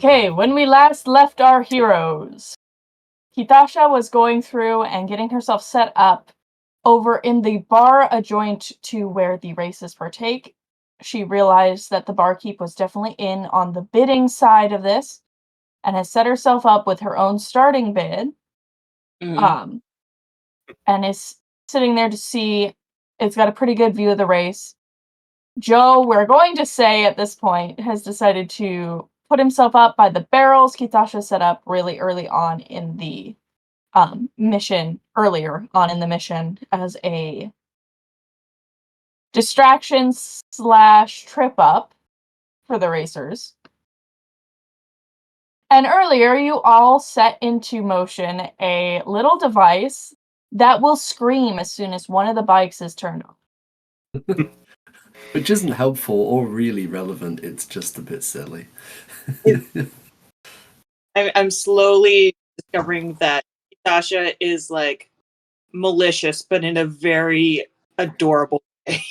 Okay, when we last left our heroes, Kitasha was going through and getting herself set up over in the bar adjoint to where the races partake. She realized that the barkeep was definitely in on the bidding side of this and has set herself up with her own starting bid. And is sitting there to see. It's got a pretty good view of the race. Joe, we're going to say at this point, has decided to put himself up by the barrels Kitasha set up really early on in the mission, as a distraction / trip up for the racers. And earlier, you all set into motion a little device that will scream as soon as one of the bikes is turned on. Which isn't helpful or really relevant, it's just a bit silly. I'm slowly discovering that Tasha is like malicious, but in a very adorable way.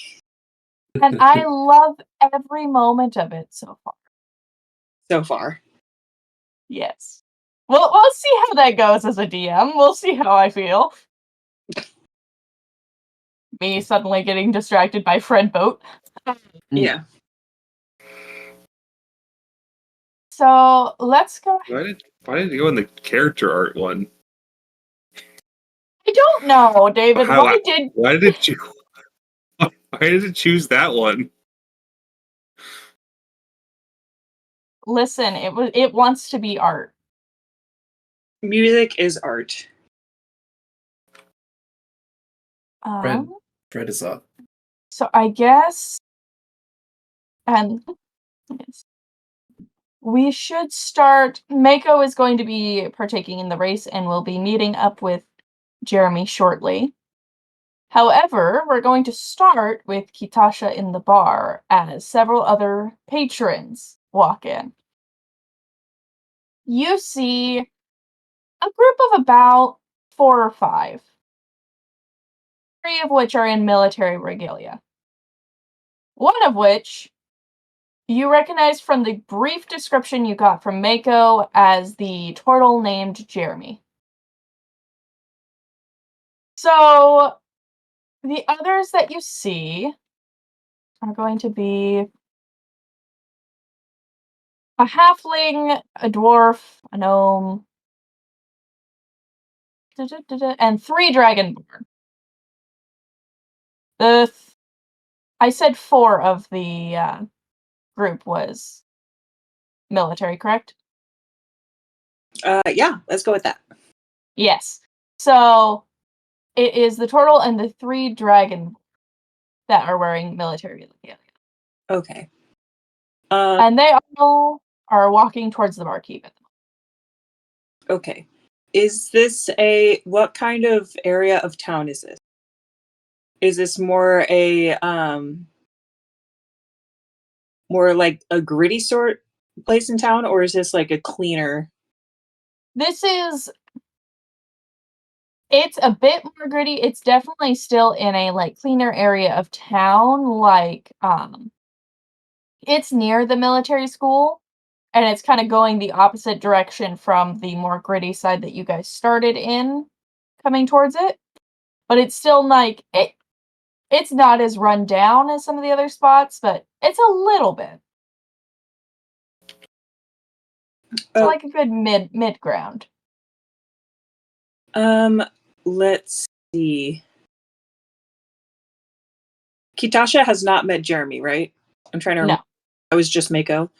And I love every moment of it so far. So far. Yes. We'll see how that goes as a DM. We'll see how I feel. Me suddenly getting distracted by Fred Boat. Yeah. So let's go. Why did you go in the character art one? I don't know, David. Why did it choose that one? Listen, it wants to be art. Music is art. Fred is up. So I guess, and yes, we should start. Mako is going to be partaking in the race and will be meeting up with Jeremy shortly. However, we're going to start with Kitasha in the bar as several other patrons walk in. You see a group of about 4 or 5. 3 of which are in military regalia. One of which you recognize from the brief description you got from Mako as the turtle named Jeremy. So, the others that you see are going to be a halfling, a dwarf, a gnome, and 3 dragonborn. I said 4 of the group was military, correct? Yeah, let's go with that. Yes. So it is the turtle and the 3 dragon that are wearing military regalia. Okay. And they all are walking towards the barkeep. Okay. Is this what kind of area of town is this? Is this more more like a gritty sort place in town, or is this like a cleaner? It's a bit more gritty. It's definitely still in a like cleaner area of town. Like, it's near the military school, and it's kind of going the opposite direction from the more gritty side that you guys started in, coming towards it. But it's still like it's not as run down as some of the other spots, but it's a little bit. It's like a good mid ground. Let's see. Kitasha has not met Jeremy, right? I'm trying to remember. No. I was just Mako.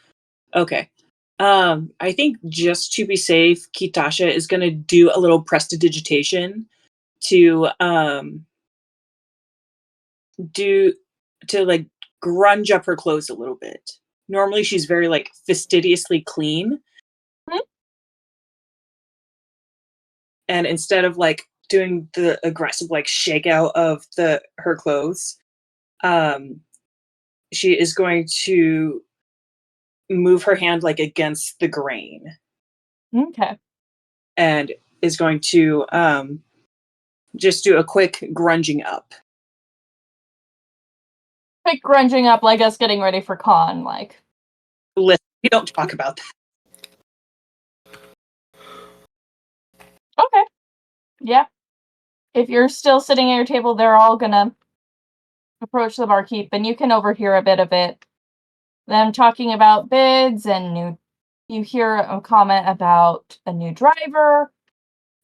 Okay. I think just to be safe, Kitasha is gonna do a little prestidigitation to like grunge up her clothes a little bit. Normally she's very like fastidiously clean. Mm-hmm. And instead of like doing the aggressive like shakeout of her clothes, she is going to move her hand like against the grain. Okay. And is going to just do a quick grunging up. Quick grunging up, like us getting ready for con, like. Listen, we don't talk about that. Okay. Yeah. If you're still sitting at your table, they're all gonna approach the barkeep, and you can overhear a bit of it. Them talking about bids and you hear a comment about a new driver,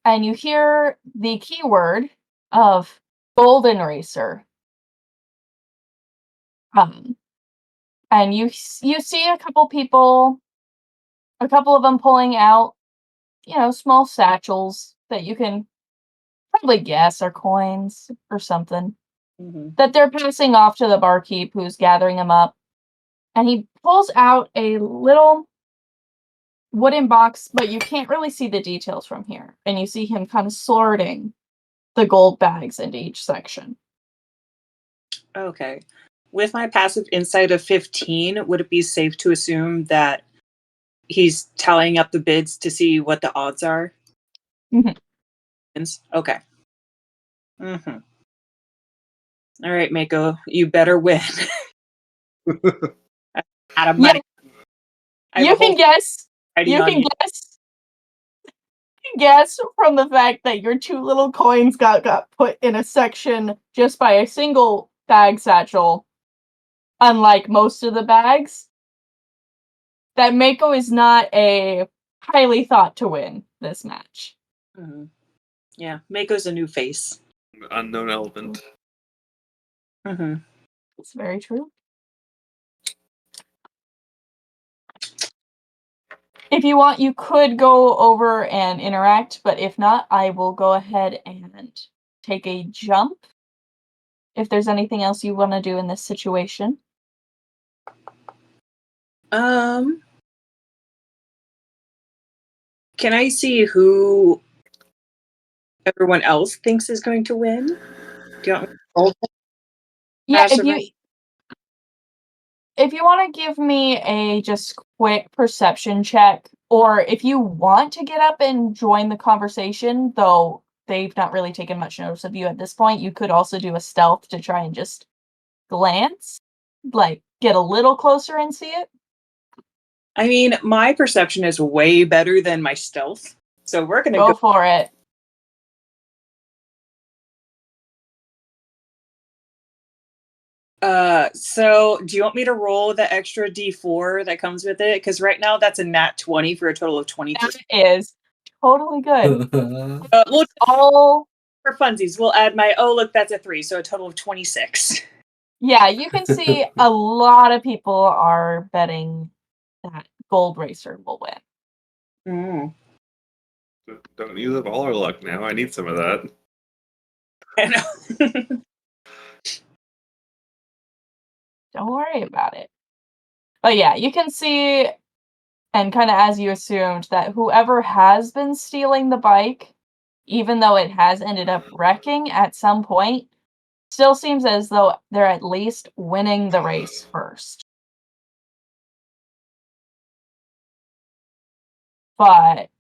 and you hear the keyword of golden racer. And you see a couple people, a couple of them pulling out, small satchels that you can probably guess are coins or something that they're passing off to the barkeep who's gathering them up. And he pulls out a little wooden box, but you can't really see the details from here. And you see him kind of sorting the gold bags into each section. Okay. With my passive insight of 15, would it be safe to assume that he's tallying up the bids to see what the odds are? Mhm. Okay. Mm-hmm. All right, Mako, you better win. Out of money. Yeah, you can guess. You can guess from the fact that your 2 little coins got put in a section just by a single bag satchel, unlike most of the bags, that Mako is not a highly thought to win this match. Mm-hmm. Yeah, Mako's a new face. Unknown element. Mm-hmm. It's very true. If you want, you could go over and interact, but if not, I will go ahead and take a jump. If there's anything else you want to do in this situation. Can I see who everyone else thinks is going to win? Do you want me to Yeah, if you want to give me a just quick perception check, or if you want to get up and join the conversation, though they've not really taken much notice of you at this point, you could also do a stealth to try and just glance, like get a little closer and see it. I mean, my perception is way better than my stealth, so we're gonna Go for it. So do you want me to roll the extra D4 that comes with it? Because right now that's a nat 20 for a total of 23. That is totally good. We'll all for funsies, we'll add my, oh look, that's a 3, so a total of 26. Yeah, you can see a lot of people are betting that Gold Racer will win. Don't use up all our luck now. I need some of that. I know. Don't worry about it. But yeah, you can see, and kind of as you assumed, that whoever has been stealing the bike, even though it has ended up wrecking at some point, still seems as though they're at least winning the race first. But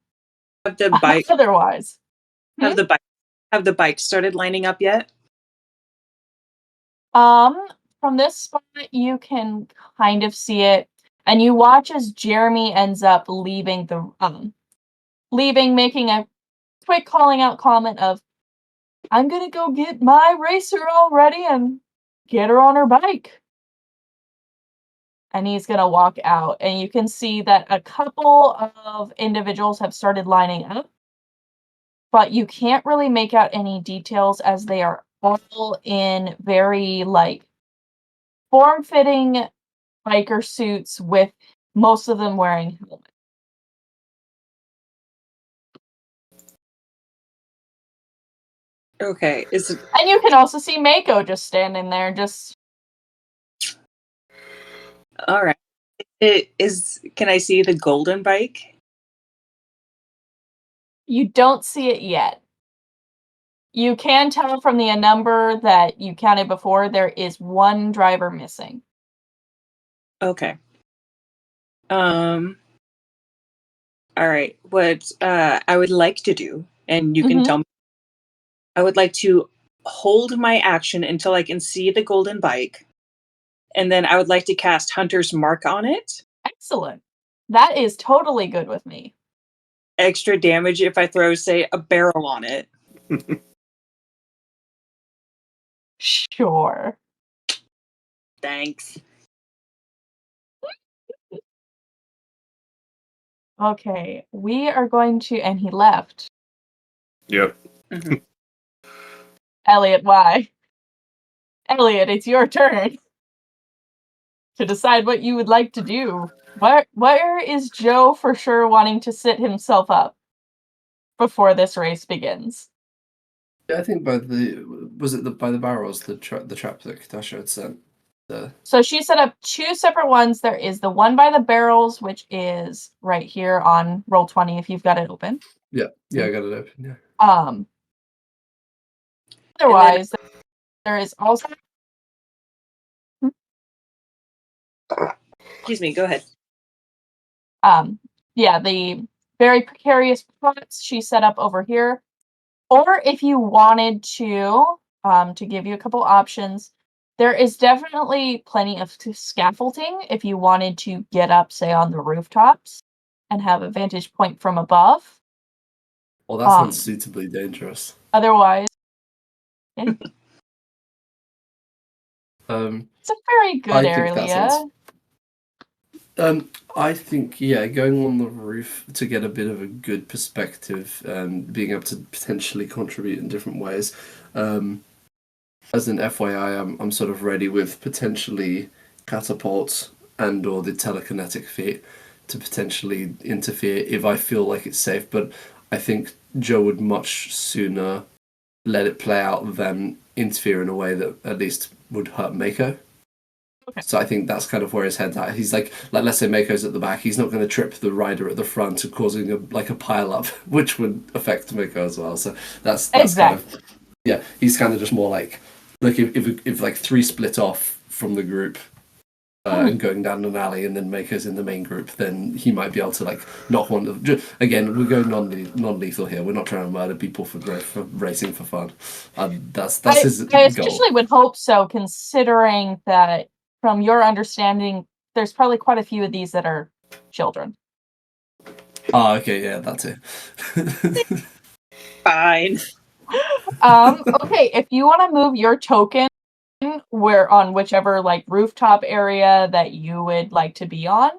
Have the bike otherwise, have the bike started lining up yet? from this spot you can kind of see it, and you watch as Jeremy ends up leaving, making a quick calling out comment of, "I'm gonna go get my racer all ready and get her on her bike." And he's gonna walk out, and you can see that a couple of individuals have started lining up, but you can't really make out any details as they are all in very, form-fitting biker suits with most of them wearing helmets. Okay. And you can also see Mako just standing there, just... All right. Can I see the golden bike? You don't see it yet. You can tell from the number that you counted before, there is one driver missing. Okay. All right. What I would like to do, and you can tell me, I would like to hold my action until I can see the golden bike, and then I would like to cast Hunter's Mark on it. Excellent. That is totally good with me. extra damage if I throw, say, a barrel on it? Sure. Thanks. Okay, we are going to, and he left. Yep. Mhm. Elliot, why? Elliot, it's your turn to decide what you would like to do. Where is Joe for sure wanting to sit himself up before this race begins? Yeah, I think by the barrels, the trap that Katasha had sent. So she set up two separate ones. There is the one by the barrels, which is right here on Roll20 if you've got it open. Yeah, I got it open. Yeah. Otherwise, there is also. Excuse me, go ahead. Yeah, the very precarious pots she set up over here. Or if you wanted to give you a couple options, there is definitely plenty of scaffolding if you wanted to get up, say, on the rooftops and have a vantage point from above. Well, that sounds suitably dangerous. Otherwise, yeah. It's a very good area. I think, yeah, going on the roof to get a bit of a good perspective and being able to potentially contribute in different ways. As an FYI, I'm sort of ready with potentially catapults and or the telekinetic feat to potentially interfere if I feel like it's safe. But I think Joe would much sooner let it play out than interfere in a way that at least would hurt Mako. Okay. So I think that's kind of where his head's at. He's like let's say Mako's at the back, he's not going to trip the rider at the front and causing a pile up, which would affect Mako as well. So that's exactly. kind of, yeah. He's kind of just more like, look, if like three split off from the group and going down an alley, and then Mako's in the main group, then he might be able to like knock one of them. Again, we're going non-lethal here. We're not trying to murder people for racing for fun. That's his goal. I especially would hope so, considering that from your understanding, there's probably quite a few of these that are children. Oh, okay, yeah, that's it. Fine. Okay, if you want to move your token where on whichever like rooftop area that you would like to be on,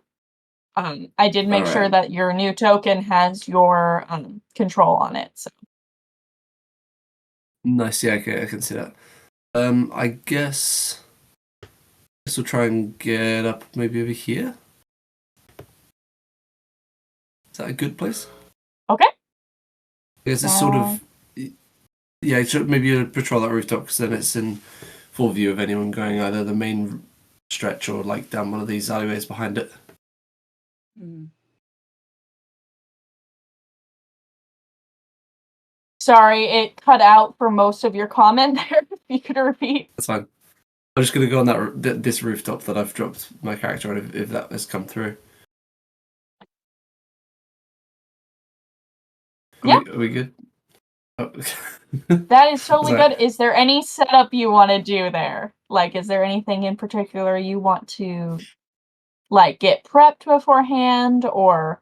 I did make sure that your new token has your control on it. So. Nice, yeah, okay, I can see that. I guess we'll try and get up maybe over here. Is that a good place? Okay. I guess it's sort of, yeah, maybe you patrol that rooftop because then it's in full view of anyone going either the main stretch or like down one of these alleyways behind it. Sorry, it cut out for most of your comment there. If you could repeat. That's fine. I'm just going to go on this rooftop that I've dropped my character on if that has come through. Are we good? Oh. That is totally good. Is there any setup you want to do there? Like, is there anything in particular you want to, like, get prepped beforehand, or?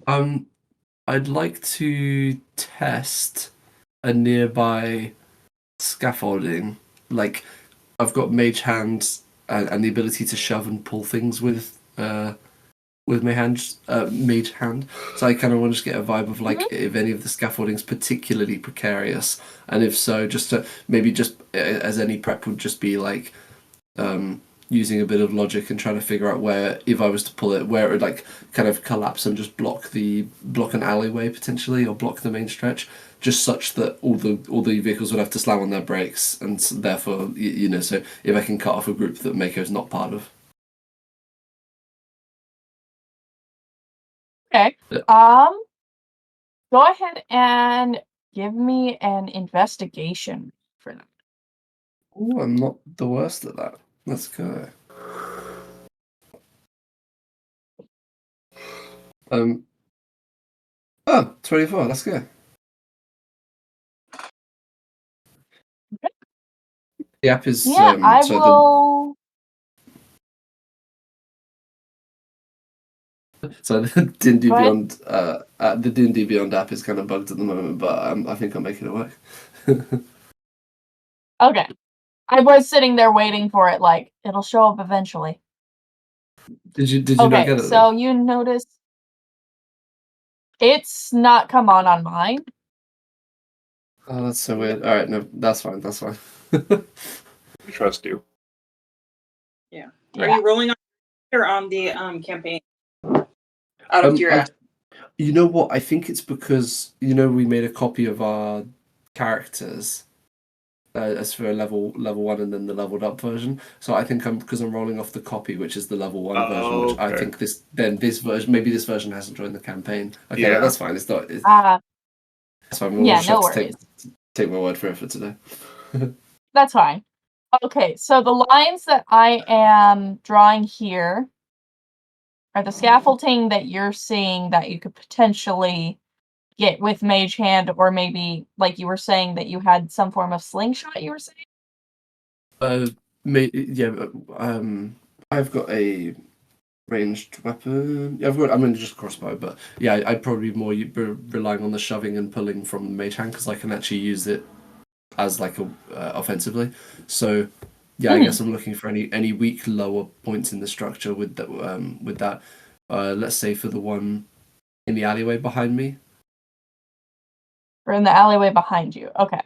I'd like to test a nearby scaffolding. Like, I've got mage hands and the ability to shove and pull things with my hands, mage hand. So I kind of want to just get a vibe of like if any of the scaffolding's particularly precarious, and if so, just to maybe just as any prep would just be like using a bit of logic and trying to figure out where, if I was to pull it, where it would like kind of collapse and just block an alleyway potentially, or block the main stretch, just such that all the vehicles would have to slam on their brakes, and therefore so if I can cut off a group that Mako's not part of. Okay. Go ahead and give me an investigation for that. Oh, I'm not the worst at that. Let's go. 24, let's go. Okay. The app is I will. So the D&D Go ahead. Beyond, the D&D Beyond app is kind of bugged at the moment, but I think I'm making it work. Okay. I was sitting there waiting for it, like, it'll show up eventually. Did you not Okay, get it? so you notice it's not come on mine. Oh, that's so weird. All right, no, that's fine. That's fine. We trust you. Yeah. Yeah. Are you rolling on the campaign? Out of curiosity. You know what? I think it's because we made a copy of our characters as for a level 1 and then the leveled up version. So I think I'm rolling off the copy, which is the level 1 version, which I Okay. think this version, maybe this version hasn't joined the campaign. Okay, Yeah. that's fine. It's not. That's fine. We'll Yeah, just no have to worries. take my word for it for today. That's fine. Okay, so the lines that I am drawing here are the scaffolding that you're seeing that you could potentially get with Mage Hand, or maybe, like you were saying, that you had some form of slingshot, you were saying? I've got a ranged weapon. Yeah, I'm just crossbow, but yeah, I'd probably be more relying on the shoving and pulling from the mage hand because I can actually use it as like a offensively. So yeah, I guess I'm looking for any weak lower points in the structure with that. Let's say for the one in the alleyway behind me, Or in the alleyway behind you. Okay.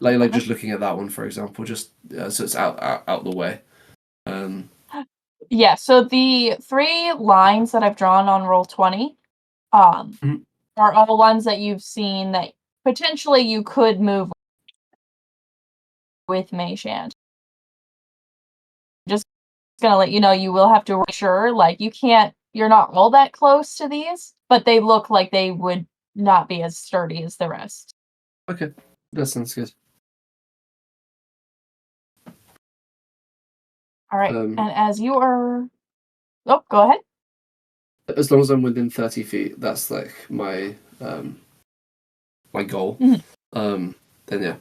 like just looking at that one for example, just so it's out the way. Yeah, so the 3 lines that I've drawn on Roll20 Mhm. are all ones that you've seen that potentially you could move with Mage Hand. Just gonna let you know you will have to make sure, like, you're not all that close to these, but they look like they would not be as sturdy as the rest. Okay, that sounds good. All right, and as you are... Oh, go ahead. As long as I'm within 30 feet, that's like my my goal. Then yeah.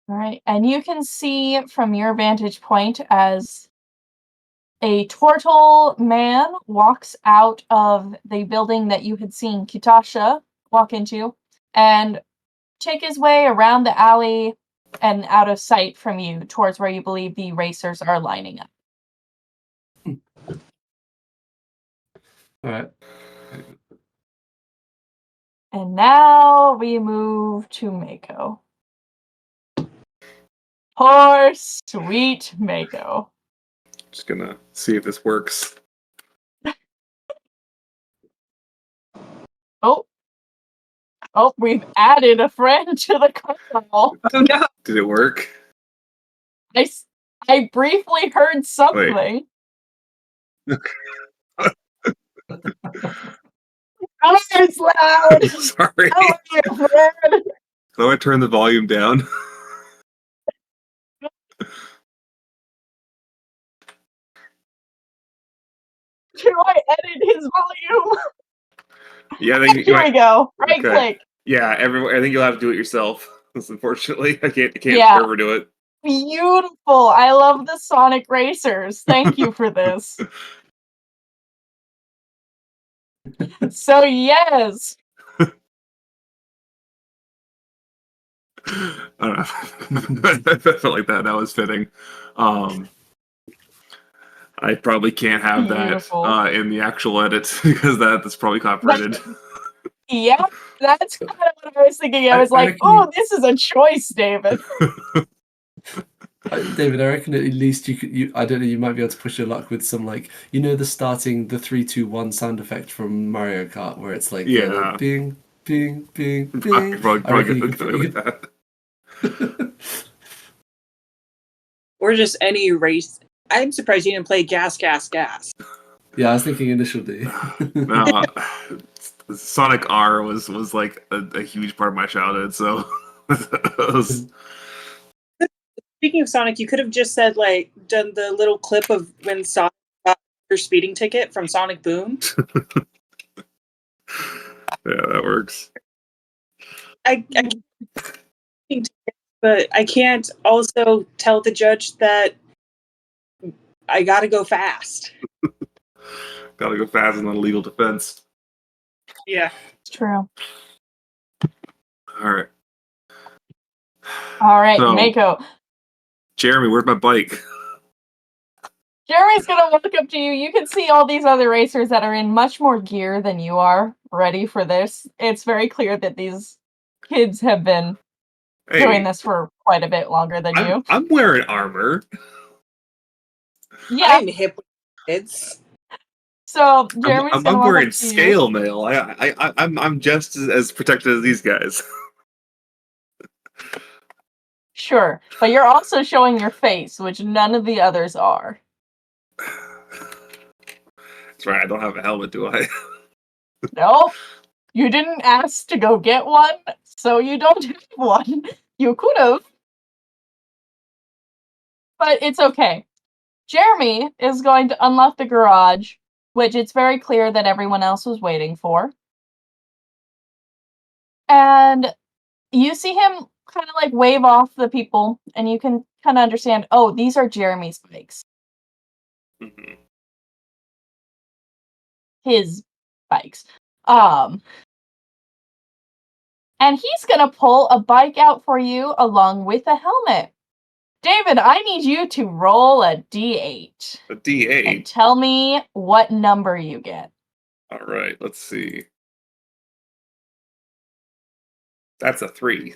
All right, and you can see from your vantage point as a turtle man walks out of the building that you had seen Kitasha walk into and take his way around the alley and out of sight from you towards where you believe the racers are lining up. All right. And now we move to Mako. Poor sweet Mako. Just gonna see if this works. Oh, we've added a friend to the call. Oh no. Did it work? I briefly heard something. Oh, it's loud! Sorry. Hello, friend! How do I turn the volume down? Can I edit his volume? Yeah, I think Here we go. Right click. Yeah, I think you'll have to do it yourself. Unfortunately, I can't Yeah. overdo it. Beautiful. I love the Sonic Racers. Thank you for this. So yes. I don't know. I felt like that was fitting. I probably can't have Beautiful. that in the actual edit because that's probably copyrighted. Yeah, that's kind of what I was thinking. I was like, oh, this is a choice, David. David, I reckon at least I don't know, you might be able to push your luck with some, like, the 3, 2, 1 sound effect from Mario Kart where it's like bing, bing, bing, bing. I reckon you could that. Or just any race. I'm surprised you didn't play Gas, Gas, Gas. Yeah, I was thinking Initial D. No, Sonic R was like a huge part of my childhood, so Speaking of Sonic, you could have just said, like, done the little clip of when Sonic got their speeding ticket from Sonic Boom. Yeah, that works. I but I can't also tell the judge that I gotta go fast. Gotta go fast and on legal defense. Yeah. It's true. All right. All right, So- Mako. Jeremy, where's my bike? Jeremy's gonna walk up to you. You can see all these other racers that are in much more gear than you are, ready for this. It's very clear that these kids have been doing this for quite a bit longer than you. I'm wearing armor. Yeah, I'm hip with kids. so Jeremy's gonna I'm walk wearing up to you. scale mail. I'm just as protected as these guys. Sure, but you're also showing your face, which none of the others are. That's right. I don't have a helmet, do I? Nope. You didn't ask to go get one, so you don't have one. You could have. But it's okay. Jeremy is going to unlock the garage, which it's very clear that everyone else was waiting for. And you see him kind of like wave off the people, and you can kind of understand, oh, these are Jeremy's bikes. Mhm. His bikes. And he's gonna pull a bike out for you along with a helmet. David, I need you to roll a d8 A and D8. tell me what number you get. All right. Let's see. That's a 3.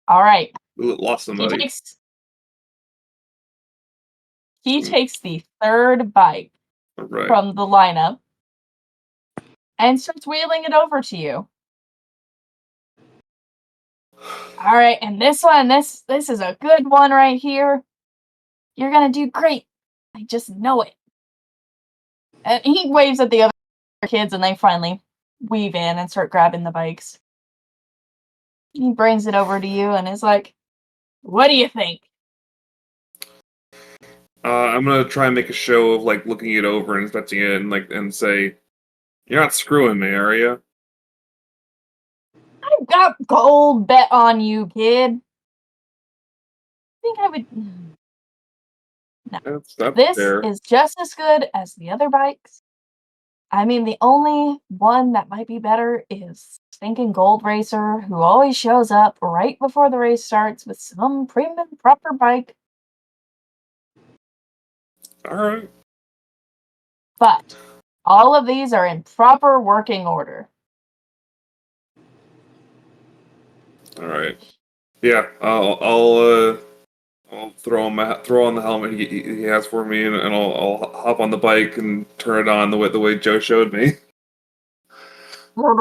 All right. Ooh, it lost somebody. He takes the third bike All right. from the lineup and starts wheeling it over to you. All right, and this one, this is a good one right here. You're gonna do great. I just know it. And he waves at the other kids, and they finally weave in and start grabbing the bikes. He brings it over to you and is like, "What do you think?" I'm gonna try and make a show of like looking it over and inspecting it and say, "You're not screwing me, are you?" I've got gold bet on you, kid. I think I would. No. That's This fair. is just as good as the other bikes. I mean, the only one that might be better is stinking Gold Racer, who always shows up right before the race starts with some prim and proper bike. All right. But all of these are in proper working order. All right. Yeah. I'll throw on the helmet he has for me, and I'll hop on the bike and turn it on the way Joe showed me. All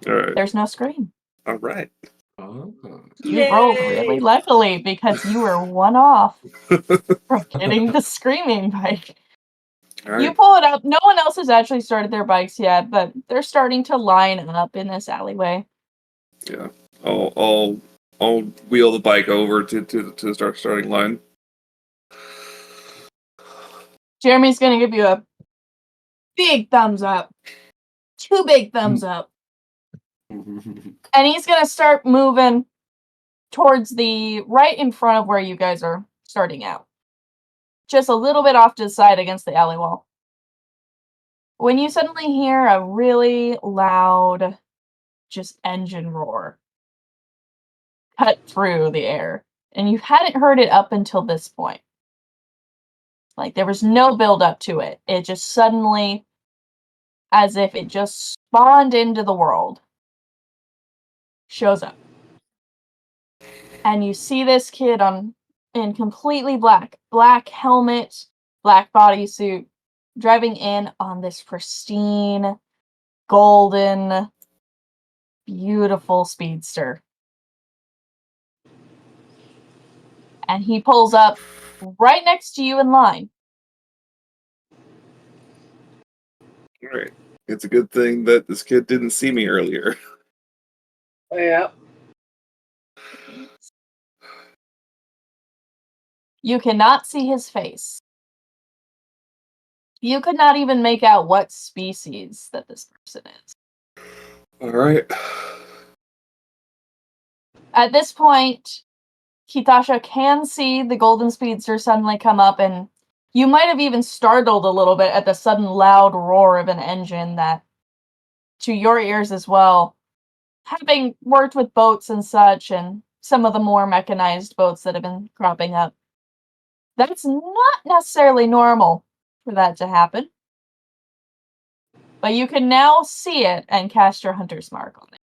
right. There's no scream. All right. Oh. You rolled really luckily because you were one off from getting the screaming bike. All right. You pull it up. No one else has actually started their bikes yet, but they're starting to line up in this alleyway. Yeah. I'll wheel the bike over to the starting line. Jeremy's gonna give you a big thumbs up. 2 big thumbs up. And he's gonna start moving towards the right in front of where you guys are starting out. Just a little bit off to the side against the alley wall. When you suddenly hear a really loud, just engine roar cut through the air, and you hadn't heard it up until this point. Like, there was no build up to it. It just suddenly, as if it just spawned into the world, shows up. And you see this kid in completely black helmet, black bodysuit, driving in on this pristine, golden, beautiful speedster. And he pulls up right next to you in line. All right. It's a good thing that this kid didn't see me earlier. Yeah. You cannot see his face. You could not even make out what species that this person is. All right. At this point, Kitasha can see the Golden Speedster suddenly come up, and you might have even startled a little bit at the sudden loud roar of an engine that, to your ears as well, having worked with boats and such, and some of the more mechanized boats that have been cropping up, that's not necessarily normal for that to happen. But you can now see it and cast your Hunter's Mark on it.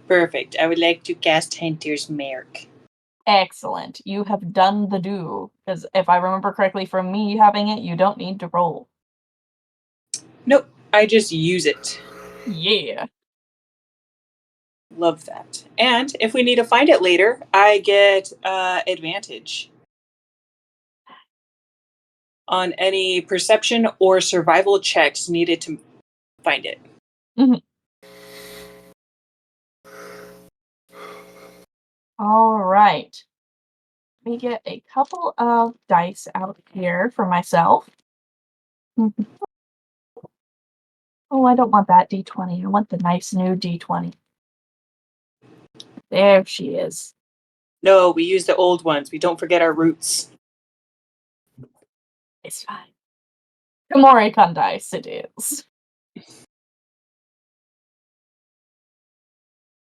Perfect. I would like to cast Hunter's Mark. Excellent. You have done the do. Because if I remember correctly from me having it, you don't need to roll. Nope. I just use it. Yeah. Love that. And if we need to find it later, I get advantage on any perception or survival checks needed to find it. Mm-hmm. All right. Let me get a couple of dice out here for myself. Oh, I don't want that D20. I want the nice new D20. There she is. No, we use the old ones. We don't forget our roots. It's fine. Komori-kun dice it is.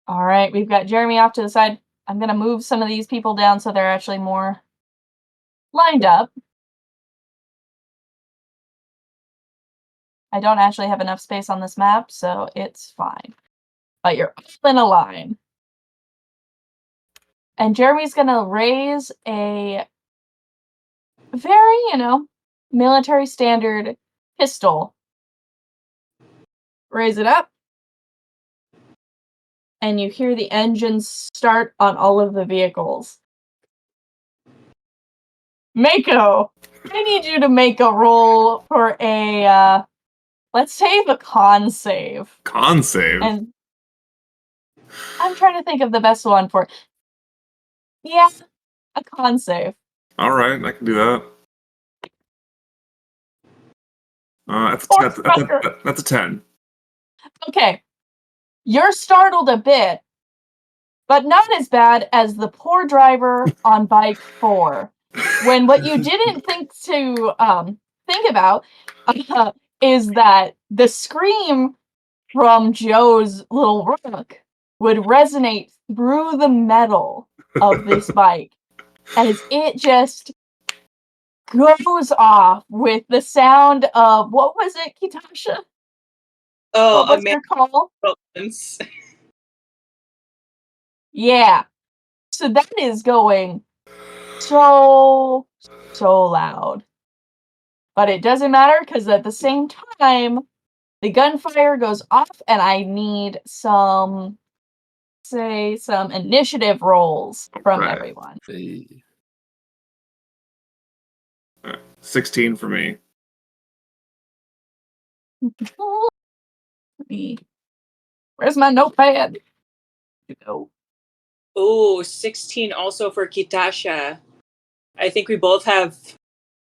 All right, we've got Jeremy off to the side. I'm going to move some of these people down so they're actually more lined up. I don't actually have enough space on this map, so it's fine. But you're all in a line. And Jeremy's going to raise a very, military standard pistol. Raise it up. And you hear the engines start on all of the vehicles. Mako, I need you to make a roll for a, let's say the con save. Con save? And I'm trying to think of the best one for it. Yeah, a con save. Alright, I can do that. That's a 10. Okay. You're startled a bit, but not as bad as the poor driver on bike 4. When what you didn't think about is that the scream from Joe's little rook would resonate through the metal of this bike as it just goes off with the sound of, what was it, Kitasha? Oh, What was your call? Amazing. Yeah. So that is going so loud. But it doesn't matter because at the same time, the gunfire goes off and I need some initiative rolls from everyone. 16 for me. Where's my notepad? No. Oh, 16 also for Kitasha. I think we both have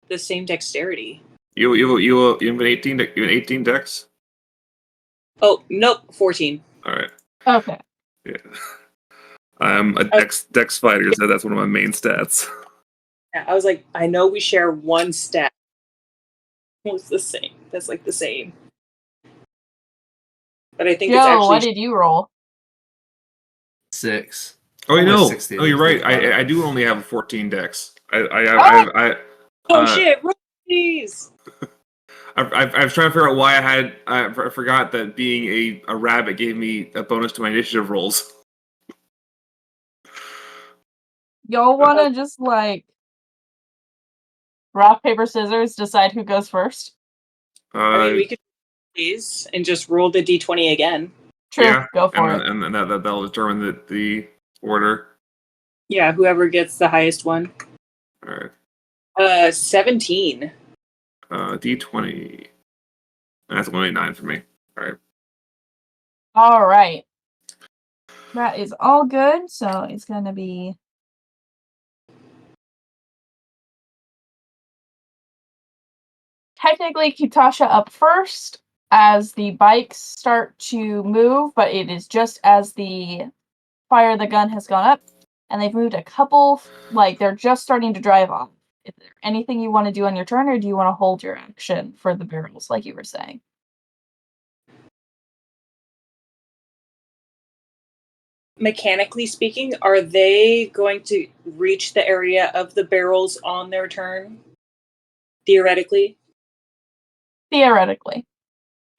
the same dexterity. You have an 18. You have 18 dex. Oh nope, 14. All right. Okay. Yeah. I'm a dex fighter, so that's one of my main stats. Yeah, I was like, I know we share one stat. It's the same. That's like the same. But I think it's Joe, actually. what did you roll? 6. Oh, you know. 16, Oh, you're right. I do only have a 14 dex. I shit! Roll these. I was trying to figure out why I forgot that being a rabbit gave me a bonus to my initiative rolls. Y'all wanna just rock, paper, scissors, decide who goes first? I mean, we could do these and just roll the d20 again. True, yeah, go for it. And that'll determine the order. Yeah, whoever gets the highest one. All right. 17. D20. That's only 9 for me. All right. All right. That is all good, so it's gonna be technically Kitasha up first as the bikes start to move, but it is just as the fire of the gun has gone up. and they've moved a couple, like they're just starting to drive off. Is there anything you want to do on your turn, or do you want to hold your action for the barrels, like you were saying? Mechanically speaking, are they going to reach the area of the barrels on their turn? Theoretically? Theoretically.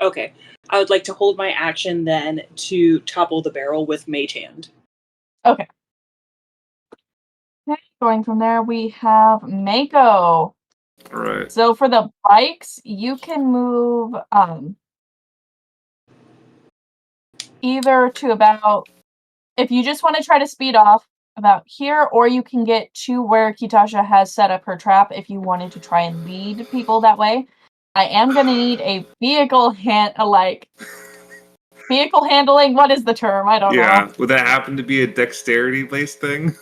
Okay. I would like to hold my action then to topple the barrel with Mage Hand. Okay. Okay, going from there, we have Mako. All right. So for the bikes, you can move either to about, if you just want to try to speed off, about here, or you can get to where Kitasha has set up her trap if you wanted to try and lead people that way. I am going to need a vehicle vehicle handling. What is the term? I don't know. Would that happen to be a dexterity-based thing?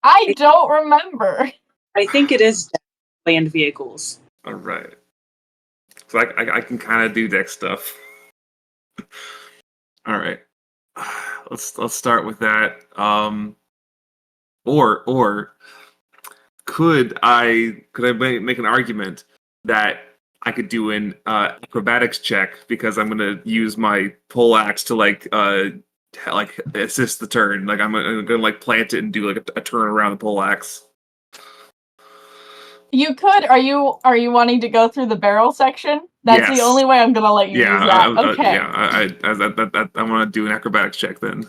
I don't remember. I think it is land vehicles. All right. So I can kind of do dex stuff. All right. Let's start with that. Or could I make an argument that I could do an acrobatics check because I'm gonna use my pole axe to like assist the turn. Like I'm gonna like plant it and do like a turn around the pole axe. You could. Are you wanting to go through the barrel section? That's Yes. the only way I'm gonna let you use that. Okay. I want to do an acrobatics check then.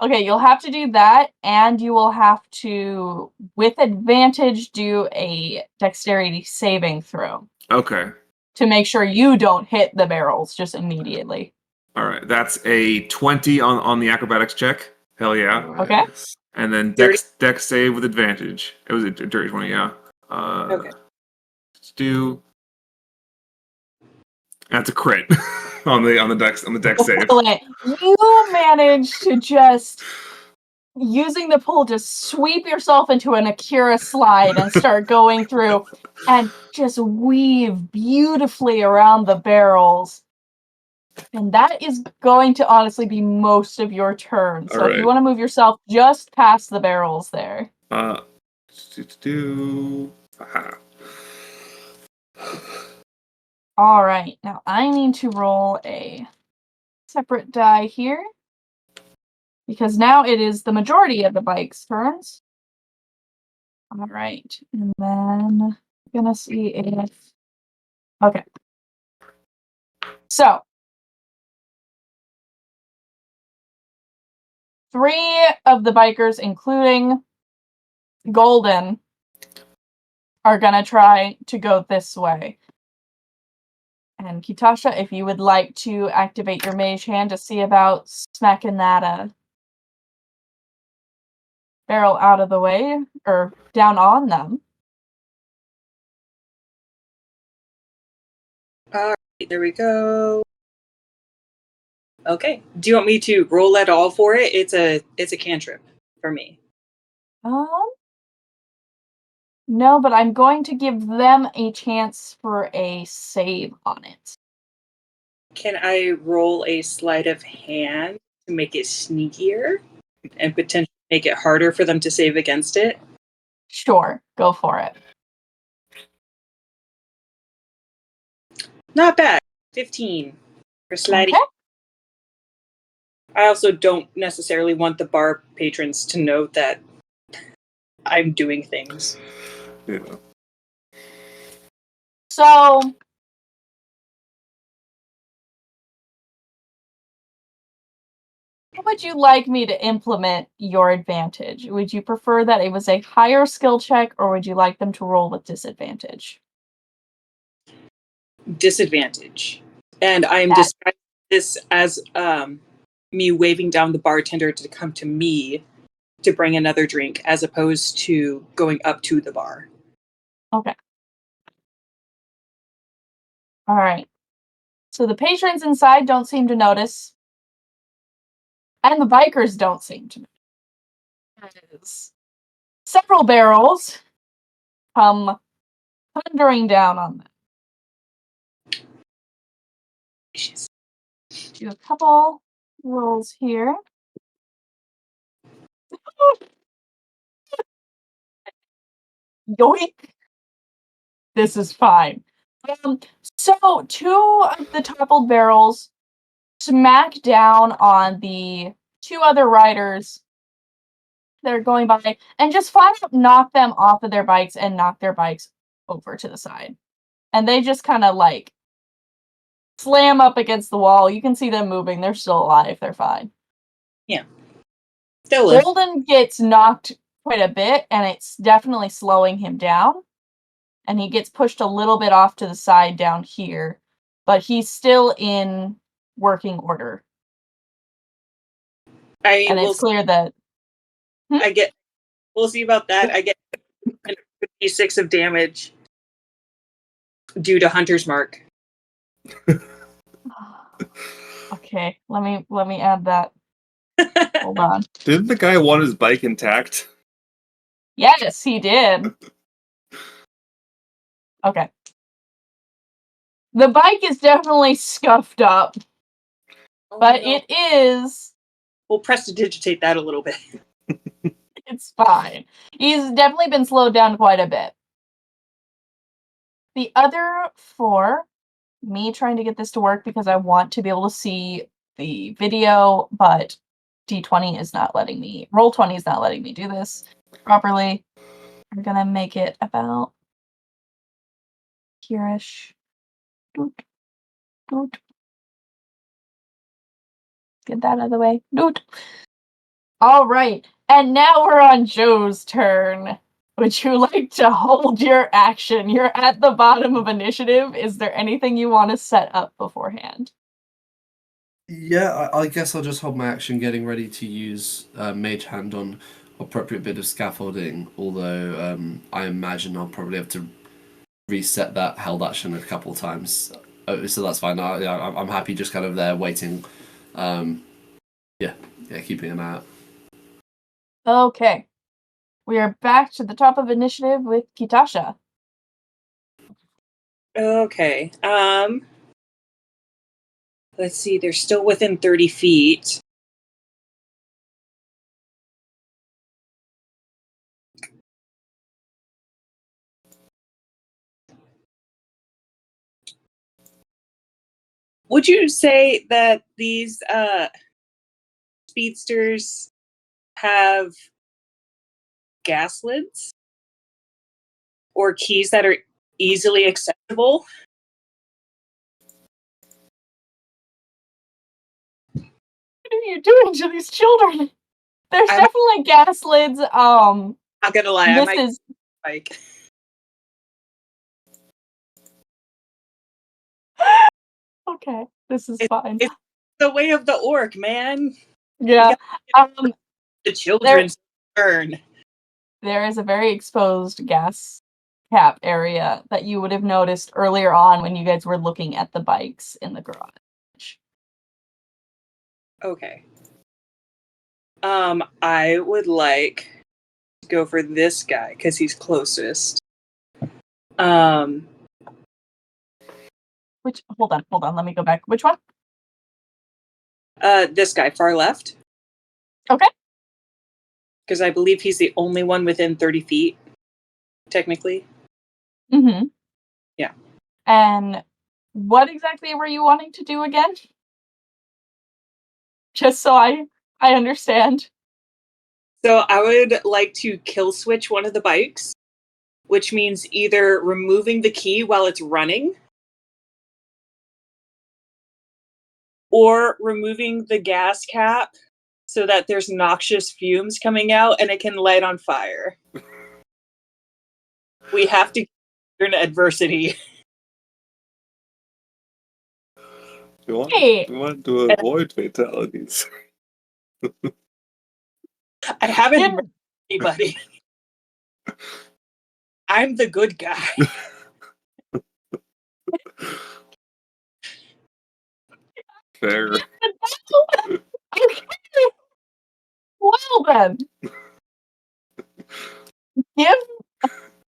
Okay, you'll have to do that, and you will have to, with advantage, do a dexterity saving throw Okay. to make sure you don't hit the barrels just immediately. All right. That's a 20 on the acrobatics check. Hell yeah. Okay. And then dex save with advantage. It was a dirty 20, yeah. Okay. Let's do. That's a crit on the dex save. Excellent. You managed to just, using the pole, just sweep yourself into an Akira slide and start going through and just weave beautifully around the barrels. And that is going to honestly be most of your turn. So if you want to move yourself just past the barrels there. Aha. All right. Now I need to roll a separate die here, because now it is the majority of the bike's turns. All right. And then I'm going to see if... Okay. So 3 of the bikers, including Golden, are going to try to go this way. And Kitasha, if you would like to activate your mage hand to see about smacking that barrel out of the way, or down on them. Alright, there we go. Okay. Do you want me to roll at all for it? It's a cantrip for me. No, but I'm going to give them a chance for a save on it. Can I roll a sleight of hand to make it sneakier and potentially make it harder for them to save against it? Sure, go for it. Not bad. 15 for sliding. Okay. I also don't necessarily want the bar patrons to know that I'm doing things. Yeah. So, how would you like me to implement your advantage? Would you prefer that it was a higher skill check, or would you like them to roll with disadvantage? Disadvantage. And I'm That- describing this as me waving down the bartender to come to me to bring another drink, as opposed to going up to the bar. Okay. All right. So the patrons inside don't seem to notice, and the bikers don't seem to notice. Several barrels come thundering down on them. Do a couple rolls here. Yoink! This is fine. So 2 of the toppled barrels smack down on the 2 other riders that are going by and just flat out knock them off of their bikes and knock their bikes over to the side. And they just kind of like slam up against the wall. You can see them moving. They're still alive. They're fine. Still live. Golden gets knocked quite a bit, and it's definitely slowing him down. And he gets pushed a little bit off to the side down here, but he's still in working order. And it's clear that we'll see about that. I get an Ep.6 of damage due to Hunter's Mark. Okay, let me add that. Hold on. Didn't the guy want his bike intact? Yes, he did. Okay. The bike is definitely scuffed up, but it is. We'll prestidigitate that a little bit. It's fine. He's definitely been slowed down quite a bit. The other 4, me trying to get this to work because I want to be able to see the video, but D20 is not letting me, Roll20 is not letting me do this properly. I'm gonna make it about here-ish. Doot, doot. Get that out of the way. Doot. All right, and now we're on Joe's turn. Would you like to hold your action? You're at the bottom of initiative. Is there anything you want to set up beforehand? Yeah, I guess I'll just hold my action getting ready to use Mage Hand on appropriate bit of scaffolding, although I imagine I'll probably have to reset that held action a couple of times. So that's fine. I'm happy just kind of there waiting. Yeah, keeping an eye out. Okay. We are back to the top of initiative with Kitasha. Okay. Let's see. They're still within 30 feet. Would you say that these speedsters have gas lids or keys that are easily accessible? What are you doing to these children? There's definitely gas lids. Not gonna lie, I might is like. okay. This is fine. It's the way of the orc, man. Yeah. The children's turn. There is a very exposed gas cap area that you would have noticed earlier on when you guys were looking at the bikes in the garage. Okay. I would like to go for this guy because he's closest. Which hold on, let me go back. Which one? This guy, far left. Okay. Because I believe he's the only one within 30 feet, technically. Mm-hmm. Yeah. And what exactly were you wanting to do again? Just so I understand. So I would like to kill switch one of the bikes, which means either removing the key while it's running or removing the gas cap so that there's noxious fumes coming out and it can light on fire. We have to turn adversity. We want to avoid fatalities. I haven't murdered anybody. I'm the good guy. Fair. Well then.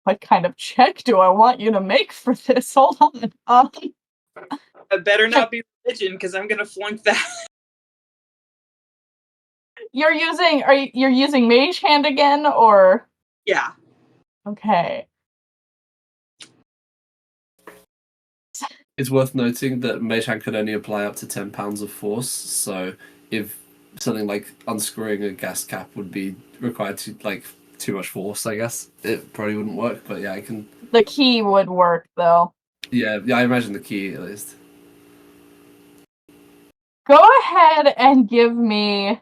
What kind of check do I want you to make for this? Hold on. I better not be religion because I'm gonna flunk that. You're using Mage Hand again, or Yeah. okay? It's worth noting that Mage Hand can only apply up to 10 pounds of force, so if something like unscrewing a gas cap would be required to, like, too much force, I guess, it probably wouldn't work, but yeah, I can... The key would work, though. Yeah, I imagine the key, at least. Go ahead and give me...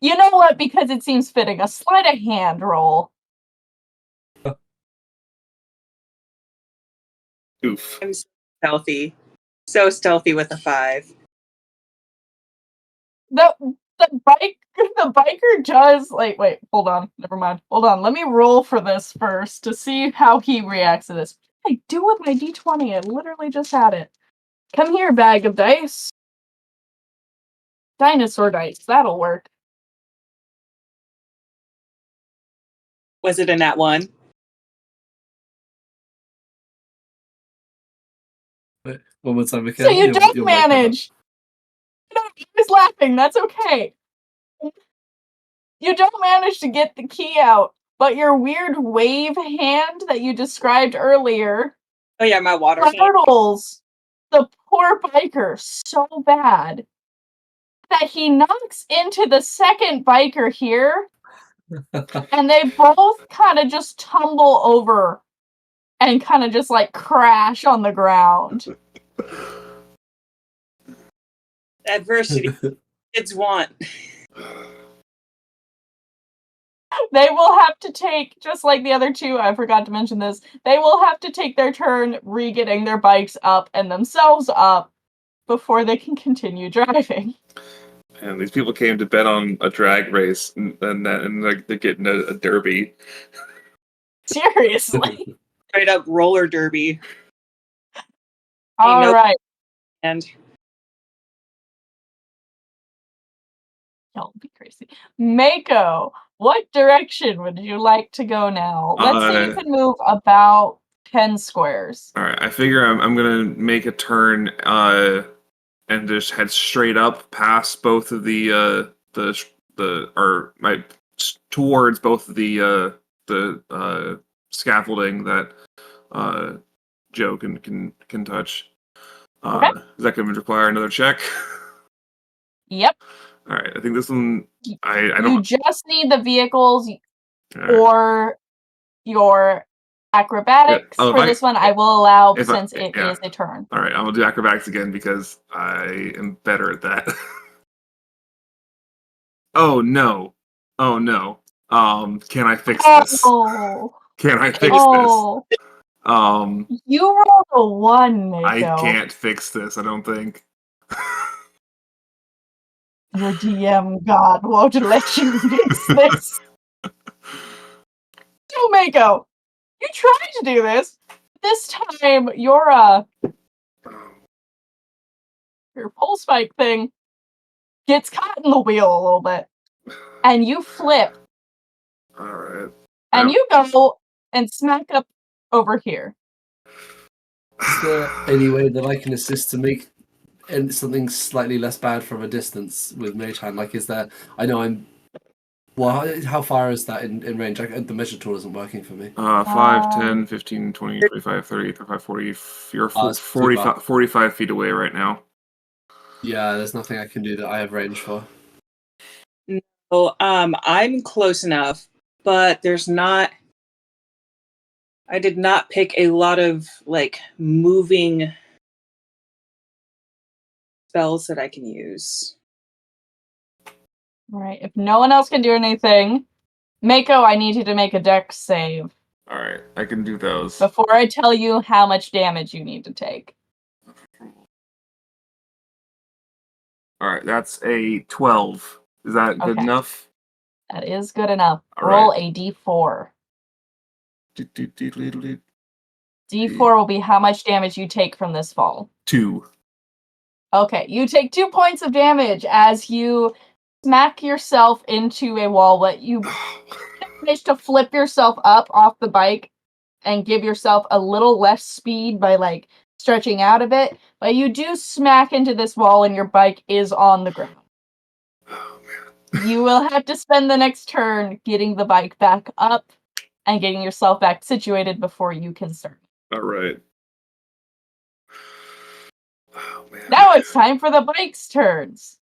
You know what? Because it seems fitting. A sleight of hand roll. Oof. I'm stealthy. So stealthy with a 5. The biker does, like, wait, hold on. Never mind. Hold on. Let me roll for this first to see how he reacts to this. What did I do with my d20? I literally just had it. Come here, bag of dice. Dinosaur dice. That'll work. Was it a nat 1? Wait, one more time, So Mikhail. you don't Your mic cut out. manage. He's laughing. That's okay. You don't manage to get the key out, but your weird wave hand that you described earlier Oh yeah, my water hand. startles the poor biker so bad that he knocks into the second biker here, and they both kind of just tumble over and kind of just like crash on the ground. Adversity kids want. They will have to take, just like the other two, I forgot to mention this, they will have to take their turn re-getting their bikes up and themselves up before they can continue driving. And these people came to bet on a drag race, and like they're getting a derby. Seriously. Straight up roller derby. All right. And Y'all be crazy. Mako, what direction would you like to go now? Let's say you can move about 10 squares. All right, I figure I'm gonna make a turn and just head straight up past both of towards both of the scaffolding that Joe can touch. Okay. Is that going to require another check? Yep. All right, I think this one I You don't. just need the vehicles All right. or your acrobatics. Oh, For this one, I will allow since it yeah. is a turn. All right, I'm gonna do acrobatics again because I am better at that. Oh no! Oh no! Can I fix this? Oh. Can I fix Oh. this? You rolled a 1, Mako. I can't fix this. I don't think. Your DM god won't let you fix this. So, Mako, you tried to do this. This time, your pole spike thing gets caught in the wheel a little bit, and you flip, All right. and you go and smack up over here. Is there any way that I can assist to make something slightly less bad from a distance with Mage Hand? Like, is there... I know I'm... Well, how far is that in range? The measure tool isn't working for me. 5, 10, 15, 20, 25, 30, 35, 40. You're 45 feet away right now. Yeah, there's nothing I can do that I have range for. no, I'm close enough, but there's not. I did not pick a lot of like moving spells that I can use. All right. If no one else can do anything, Mako, I need you to make a dex save All right, I can do those. before I tell you how much damage you need to take. All right, that's a 12. Is that good Okay. enough? That is good enough. All Roll right. a d4. D4 D4 will be how much damage you take from this fall. 2. Okay, you take 2 points of damage as you smack yourself into a wall, but you manage to flip yourself up off the bike and give yourself a little less speed by like stretching out a bit, but you do smack into this wall and your bike is on the ground. Oh man. You will have to spend the next turn getting the bike back up and getting yourself back situated before you can start. All right. Oh man. Now it's time for the bike's turns.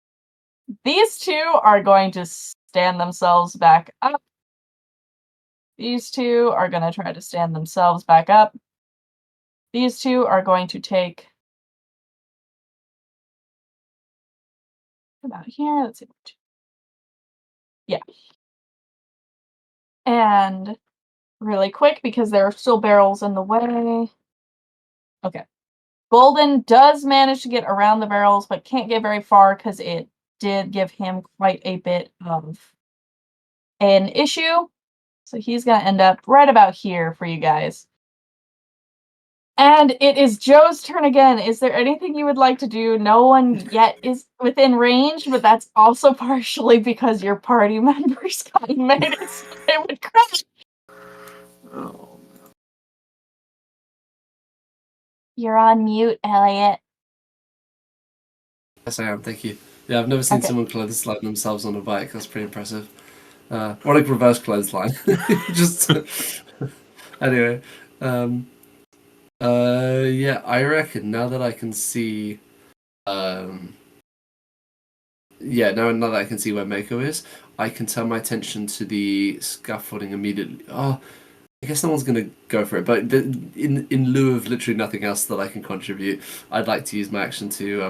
These two are going to stand themselves back up. These two are going to try to stand themselves back up. These two are going to take about here. Let's see. Yeah. And really quick, because there are still barrels in the way. Okay. Golden does manage to get around the barrels, but can't get very far because it did give him quite a bit of an issue. So he's going to end up right about here for you guys. And it is Joe's turn again. Is there anything you would like to do? No one yet is within range, but that's also partially because your party members got made it so they would crash. Oh. You're on mute, Elliot. Yes, I am. Thank you. Yeah, I've never seen Okay. someone clothesline themselves on a bike. That's pretty impressive. Or like reverse clothesline. Just anyway. Yeah, I reckon now that I can see, now that I can see where Mako is, I can turn my attention to the scaffolding immediately. Oh, I guess no one's gonna go for it, but in lieu of literally nothing else that I can contribute, I'd like to use my action to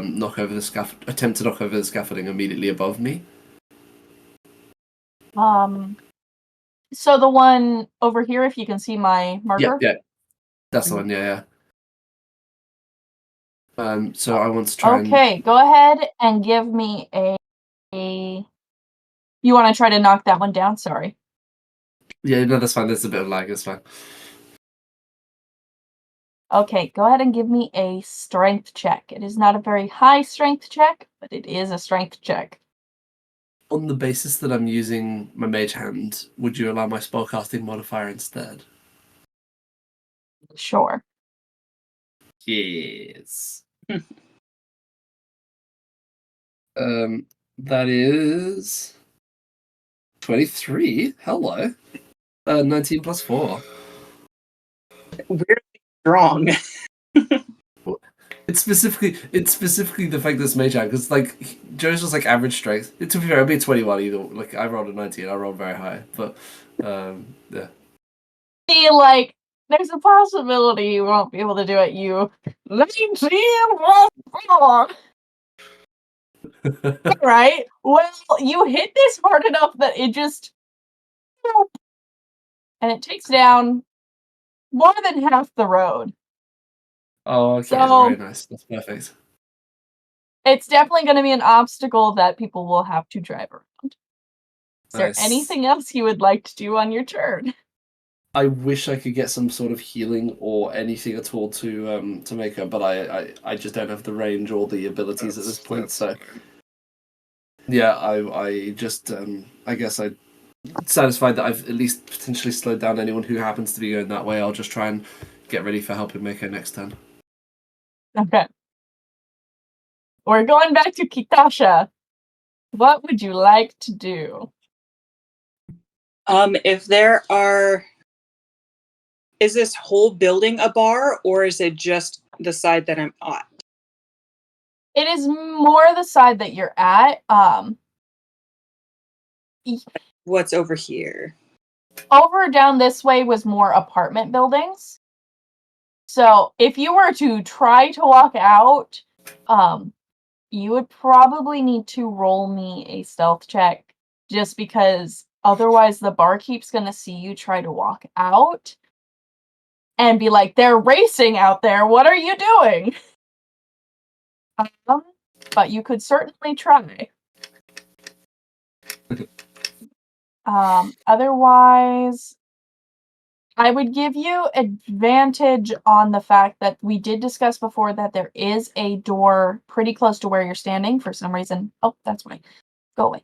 attempt to knock over the scaffolding immediately above me. So the one over here, if you can see my marker. Yeah, that's the one. Yeah. So I want to try. Okay, go ahead and give me a. You want to try to knock that one down? Sorry. Yeah, no, that's fine. There's a bit of lag. It's fine. Okay, go ahead and give me a strength check. It is not a very high strength check, but it is a strength check. On the basis that I'm using my mage hand, would you allow my spellcasting modifier instead? Sure. Yes. That is 23. Hello. 19 plus 4. Weirdly strong. It's specifically the fact that it's mage hand, because like Joe's just like average strength. To be fair, it'd be a 21 either. Like I rolled a 19, I rolled very high, but yeah. See, like, there's a possibility you won't be able to do it. You 19 plus 4. Right? Well, you hit this hard enough that it just. And it takes down more than half the road. Oh, okay, So- very nice. That's perfect. It's definitely going to be an obstacle that people will have to drive around. Is there Nice. anything else you would like to do on your turn? I wish I could get some sort of healing or anything at all to make her, but I just don't have the range or the abilities at this point. So yeah, I just I guess I'm satisfied that I've at least potentially slowed down anyone who happens to be going that way. I'll just try and get ready for helping Mako next turn. Okay. We're going back to Kitasha. What would you like to do? If there are, is this whole building a bar, or is it just the side that I'm at? It is more the side that you're at. What's over here? Over down this way was more apartment buildings. So if you were to try to walk out, you would probably need to roll me a stealth check, just because otherwise the barkeep's gonna see you try to walk out and be like, "They're racing out there. What are you doing?" But you could certainly try. Otherwise, I would give you advantage on the fact that we did discuss before that there is a door pretty close to where you're standing for some reason. Oh, that's why. Go away.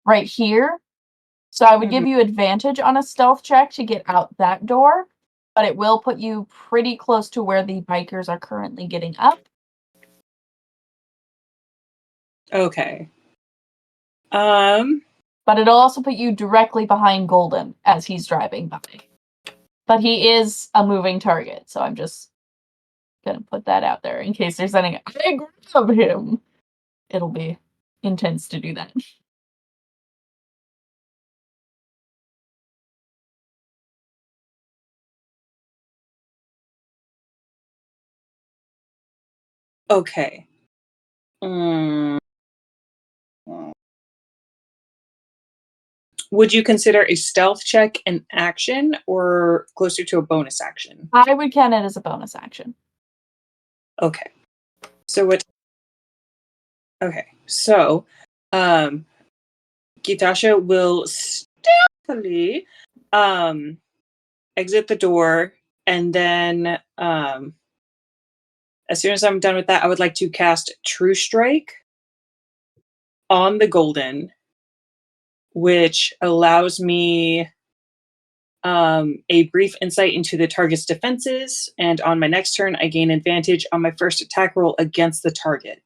Right here. So I would give you advantage on a stealth check to get out that door, but it will put you pretty close to where the bikers are currently getting up. Okay. But it'll also put you directly behind Golden as he's driving by. But he is a moving target, so I'm just gonna put that out there in case there's any. I grab him. It'll be intense to do that. Okay. Would you consider a stealth check an action or closer to a bonus action? I would count it as a bonus action. Okay. So what? Okay. So, Gitasha will stealthily exit the door, and then as soon as I'm done with that, I would like to cast True Strike on the Golden, which allows me a brief insight into the target's defenses, and on my next turn, I gain advantage on my first attack roll against the target.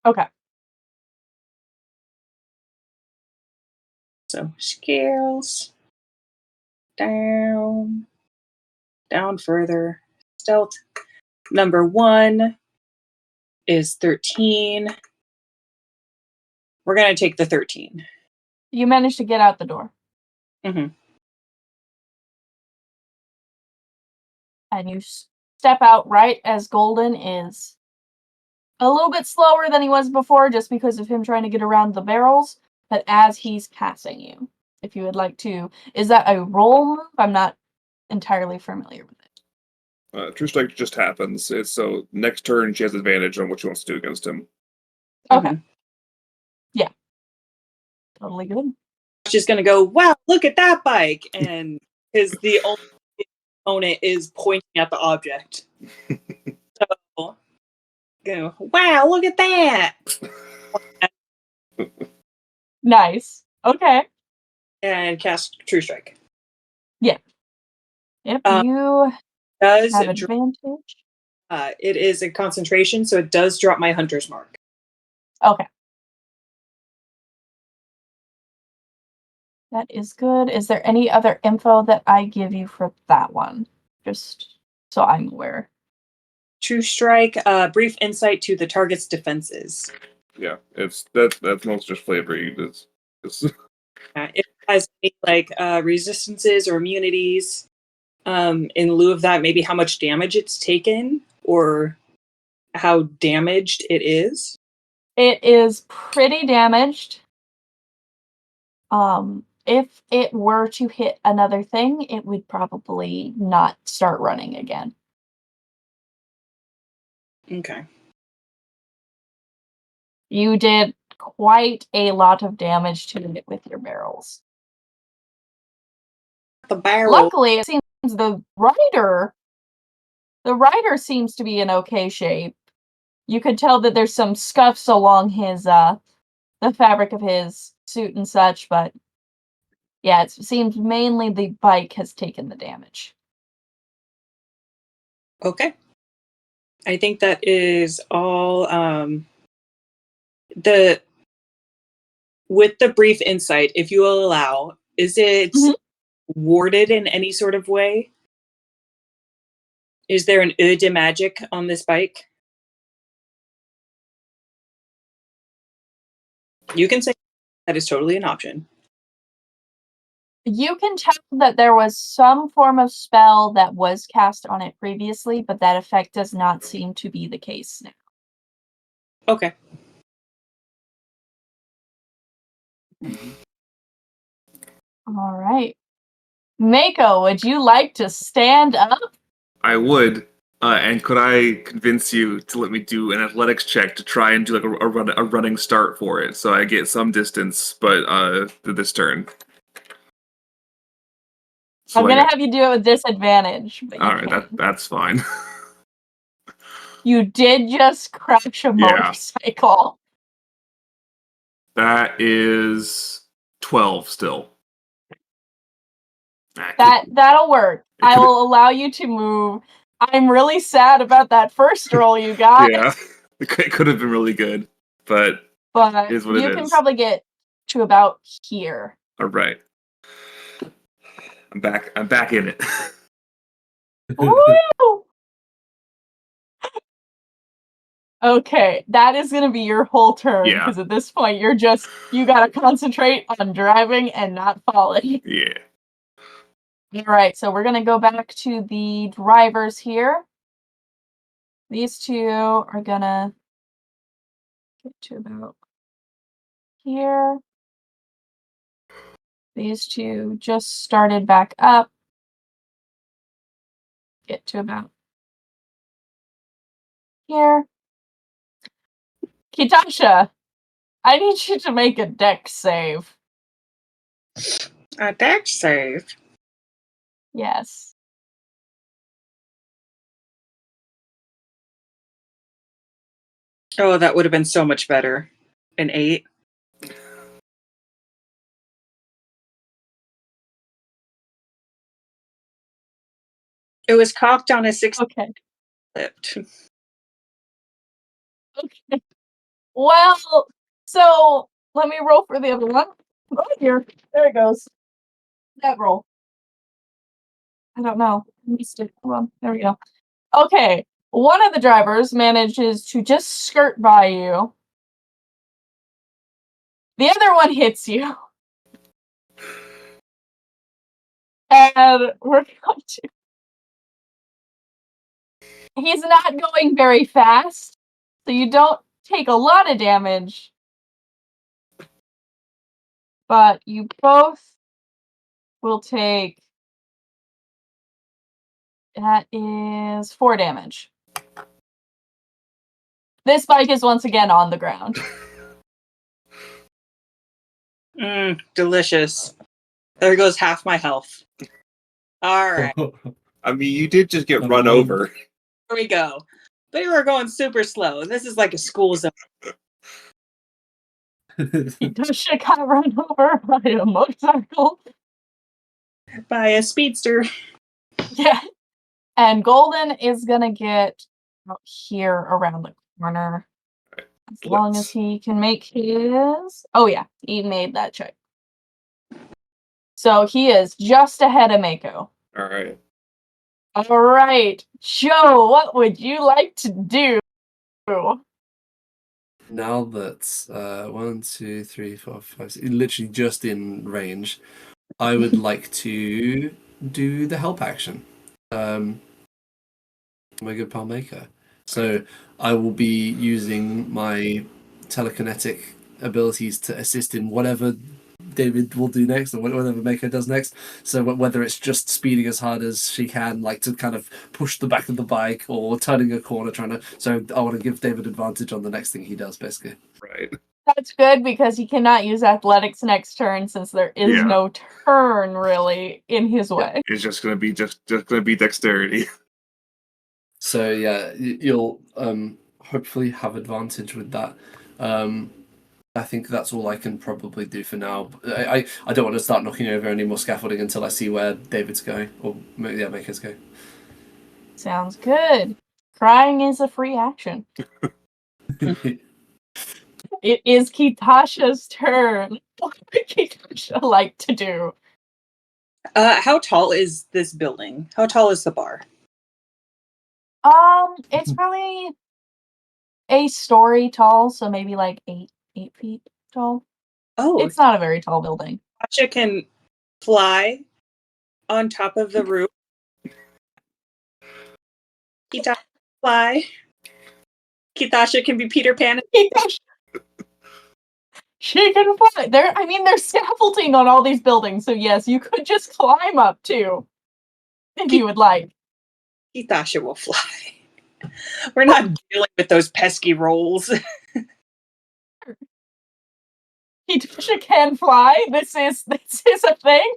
Okay. So scales down further. Stealth number 1 is 13. We're gonna take the 13. You managed to get out the door. Mm-hmm. And you step out right as Golden is a little bit slower than he was before just because of him trying to get around the barrels, but as he's passing you. If you would like to. Is that a roll move? I'm not entirely familiar with it. True Strike just happens. It's so next turn she has advantage on what she wants to do against him. Okay. Mm-hmm. Yeah. Totally good. She's gonna go, wow, look at that bike! And because the only opponent is pointing at the object. So, go, wow, look at that! Nice. Okay. And cast True Strike. Yep, you Does have dro- advantage. it is a concentration, so it does drop my hunter's mark. Okay. That is good. Is there any other info that I give you for that one? Just so I'm aware. True Strike, brief insight to the target's defenses. Yeah, that's most just flavoring. It's If it has any resistances or immunities, in lieu of that, maybe how much damage it's taken or how damaged it is. It is pretty damaged. If it were to hit another thing, it would probably not start running again. Okay. You did quite a lot of damage to it with your barrels. The barrel. Luckily, it seems the rider seems to be in okay shape. You could tell that there's some scuffs along his the fabric of his suit and such, but yeah, it seems mainly the bike has taken the damage. Okay. I think that is all. With the brief insight, if you will allow, is it warded in any sort of way? Is there an de magic on this bike? You can say that is totally an option. You can tell that there was some form of spell that was cast on it previously, but that effect does not seem to be the case now. Okay. All right. Mako, would you like to stand up? I would. And could I convince you to let me do an athletics check to try and do like a running start for it, so I get some distance, but this turn. So I'm gonna have you do it with disadvantage. All right, that's fine. You did just crash a motorcycle. That is 12 still. That'll work. I will allow you to move. I'm really sad about that first roll you got. Yeah, it could have been really good, but But is what you it can is. probably get to about here. All right. I'm back. I'm back in it. Woo! Okay, that is gonna be your whole turn, Yeah. because at this point you gotta concentrate on driving and not falling. Yeah. Alright, so we're gonna go back to the drivers here. These two are gonna get to about here. These two just started back up. Get to about here. Kitasha, I need you to make a dex save. A dex save. Yes. Oh, that would have been so much better. An 8. It was cocked on a 6 Okay. flipped. Okay. Well, so let me roll for the other one. Oh, here. There it goes. That roll. I don't know. I missed it. Hold on. There we go. Okay. One of the drivers manages to just skirt by you. The other one hits you. And we're going to. He's not going very fast, so you don't take a lot of damage. But you both will take. That is 4 damage. This bike is once again on the ground. Delicious. There goes half my health. All right, I mean, you did just get run Amazing. over. here we go. But we were going super slow. This is like a school zone. Kitasha got run over by a motorcycle. By a speedster. Yeah. And Golden is gonna get out here around the corner. As long as he can make his. Oh, yeah. He made that check. So he is just ahead of Mako. All right. All right. Joe, what would you like to do? Now that 1, 2, 3, 4, 5, 6, literally just in range, I would like to do the help action. My good pal Maker. So I will be using my telekinetic abilities to assist in whatever David will do next, or whatever Maker does next. So whether it's just speeding as hard as she can, like to kind of push the back of the bike, or turning a corner, trying to. So I want to give David advantage on the next thing he does, basically. Right. That's good because he cannot use athletics next turn since there is no turn really in his way. It's just gonna be just gonna be dexterity. So yeah, you'll hopefully have advantage with that. I think that's all I can probably do for now. I don't want to start knocking over any more scaffolding until I see where David's going, or Maker's going. Sounds good. Crying is a free action. It is Kitasha's turn. What would Kitasha like to do? How tall is this building? How tall is the bar? It's probably a story tall, so maybe like 8 feet tall. Oh, It's not a very tall building. Tasha can fly on top of the roof. Kitasha can fly. Kitasha can be Peter Pan. She can fly. There's scaffolding on all these buildings, so yes, you could just climb up too, if you would like. Kitasha will fly. We're not dealing with those pesky rolls. Kitasha can fly. This is a thing.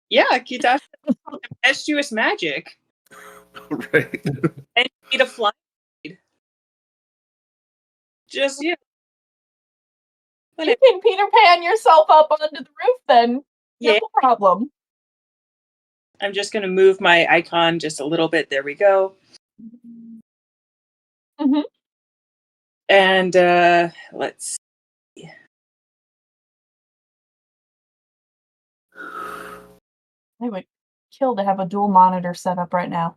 Yeah, Kitasha has tempestuous magic. Right. And you need a fly. Just, You can Peter Pan yourself up onto the roof then. Yeah. No problem. I'm just going to move my icon just a little bit. There we go. Mm-hmm. And let's see. I would kill to have a dual monitor set up right now.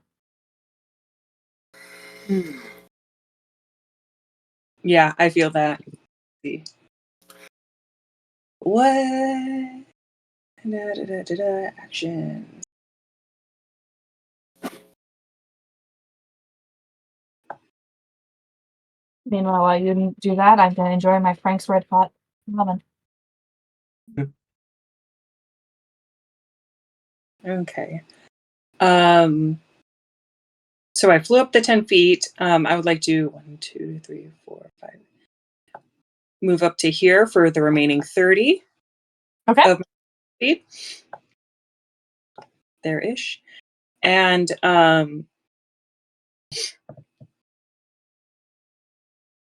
Yeah, I feel that. Let's see. What? Action. Meanwhile, while you didn't do that, I'm gonna enjoy my Frank's Red Hot ramen. Okay. So I flew up the 10 feet. I would like to 1, 2, 3, 4, 5. Move up to here for the remaining 30 Okay. of my feet. There-ish. And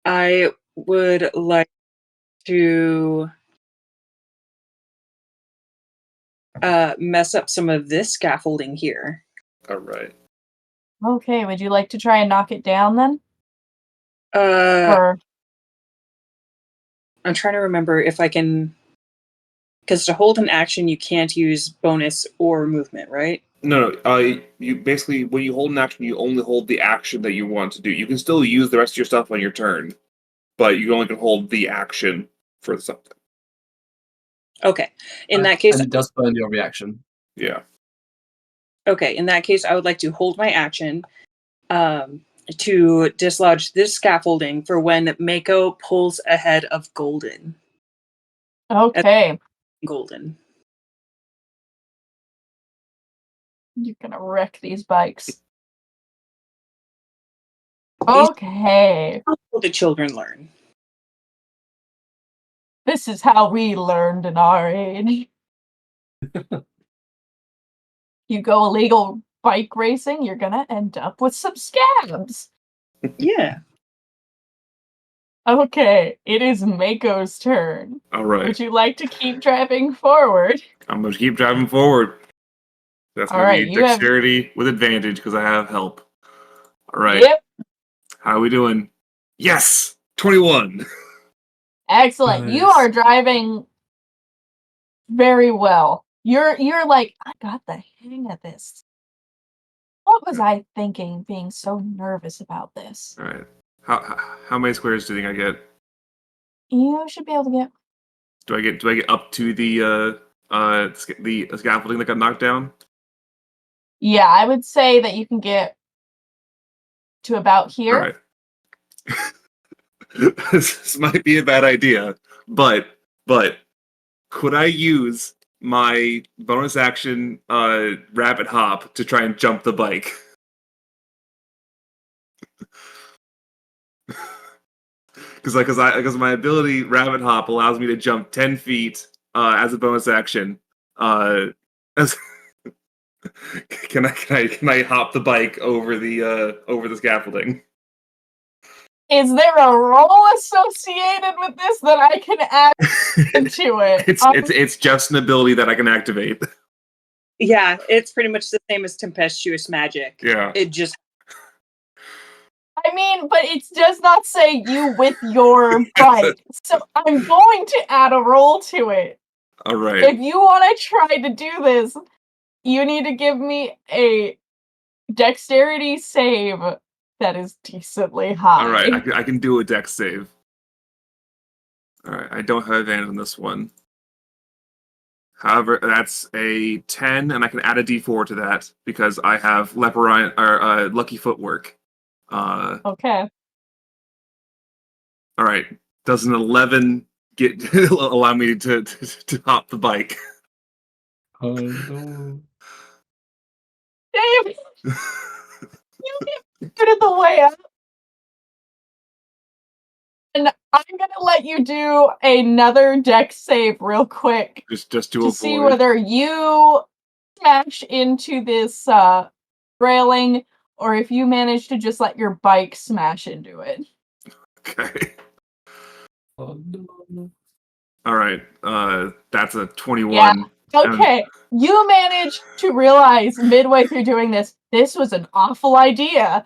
I would like to mess up some of this scaffolding here. All right. Okay, would you like to try and knock it down then? Uh, Or I'm trying to remember if I can, because to hold an action, you can't use bonus or movement, right? No. You basically, when you hold an action, you only hold the action that you want to do. You can still use the rest of your stuff on your turn, but you only can hold the action for something. Okay. In that case, And it does burn your reaction. Yeah. okay. In that case, I would like to hold my action to dislodge this scaffolding for when Mako pulls ahead of Golden. okay. Golden. You're gonna wreck these bikes. Okay. How will the children learn? This is how we learned in our age. You go illegal bike racing, you're gonna end up with some scabs. Yeah. Okay, it is Mako's turn. All right. Would you like to keep driving forward? I'm going to keep driving forward. That's All going right, to be you have- dexterity with advantage because I have help. All right. Yep. How are we doing? Yes! 21. Excellent. You Nice. are driving very well. You're like, I got the hang of this. What was I thinking being so nervous about this? All right. How many squares do you think I get? You should be able to get Do I get up to the scaffolding that got knocked down? Yeah, I would say that you can get to about here. All right. This might be a bad idea, but could I use my bonus action rabbit hop to try and jump the bike? Because my ability rabbit hop allows me to jump 10 feet as a bonus action. As can I hop the bike over the scaffolding? Is there a role associated with this that I can add into it? It's just an ability that I can activate. Yeah, it's pretty much the same as tempestuous magic. Yeah. It just I mean, but it does not say you with your bike. So I'm going to add a roll to it. All right. If you want to try to do this, you need to give me a dexterity save that is decently high. All right. I can do a dex save. All right. I don't have advantage on this one. However, that's a 10, and I can add a d4 to that because I have leperine or lucky footwork. Okay. All right. Does an 11 get allow me to hop the bike? Oh no. Dave, you get good at the way up. And I'm gonna let you do another dex save real quick just to to avoid. see whether you smash into this railing or if you manage to just let your bike smash into it. Okay. Oh no. All right. That's a 21. Yeah. Okay, you manage to realize midway through doing this was an awful idea.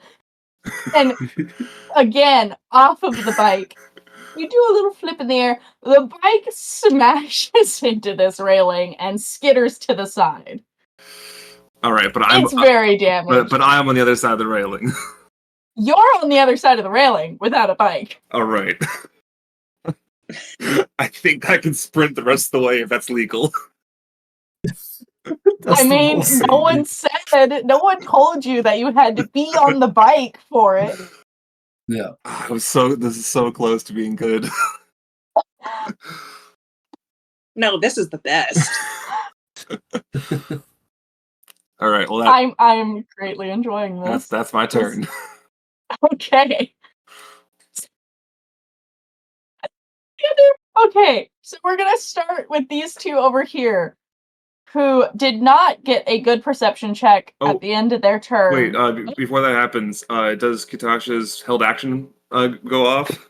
And again, off of the bike, you do a little flip in the air. The bike smashes into this railing and skitters to the side. All right, but I'm It's very damaged. but I'm on the other side of the railing. You're on the other side of the railing without a bike. All right. I think I can sprint the rest of the way if that's legal. That's I the mean, bullshit. no one told you that you had to be on the bike for it. Yeah. This is so close to being good. No, this is the best. All right, well I'm greatly enjoying this. that's my turn. Okay. Okay, so we're gonna start with these two over here, who did not get a good perception check Oh, at the end of their turn. Wait, before that happens, does Kitasha's held action go off?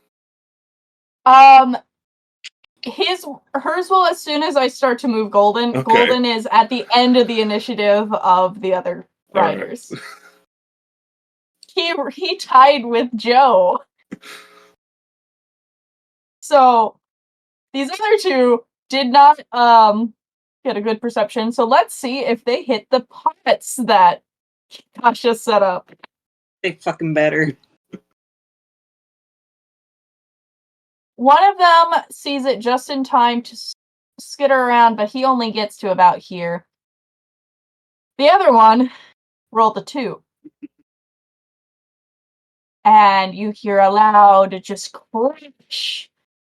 Hers will as soon as I start to move Golden. Okay. Golden is at the end of the initiative of the other All right. riders. He tied with Joe. So these other two did not get a good perception. So let's see if they hit the pots that Kasha set up. They fucking better. One of them sees it just in time to skitter around, but he only gets to about here. The other one rolled a 2. And you hear a loud just crash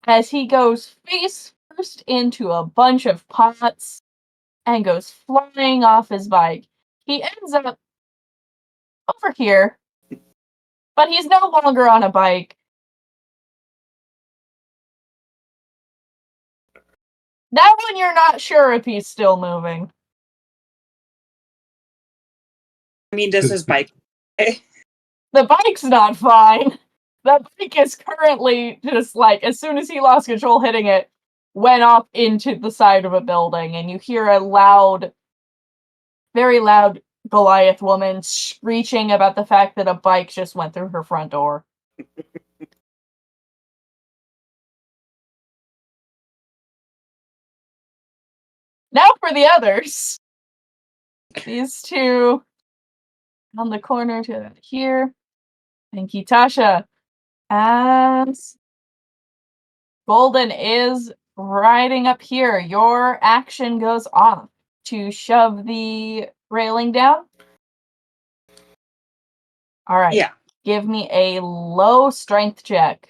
as he goes face first into a bunch of pots and goes flying off his bike. He ends up over here, but he's no longer on a bike. That one you're not sure if he's still moving. I mean, does his bike? The bike's not fine. The bike is currently just like, as soon as he lost control hitting it, went off into the side of a building, and you hear a loud, very loud Goliath woman screeching about the fact that a bike just went through her front door. Now for the others. These two on the corner to here. And Kitasha. As Golden is riding up here, your action goes off to shove the railing down. All right. Yeah. Give me a low strength check.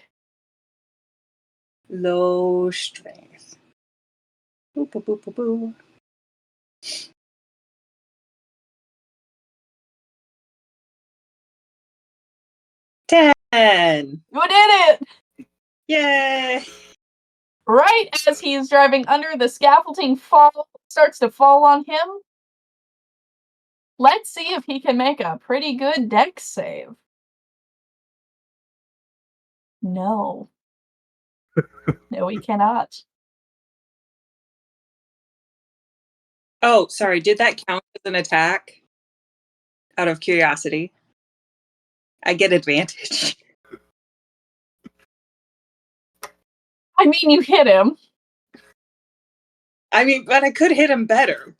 Low strength. Boop, boop, boop, boop, boop. 10. You did it! Yay! Right as he's driving under, the scaffolding starts to fall on him. Let's see if he can make a pretty good dex save. No. No, he cannot. Oh, sorry. Did that count as an attack? Out of curiosity. I get advantage. I mean, you hit him. I mean, but I could hit him better.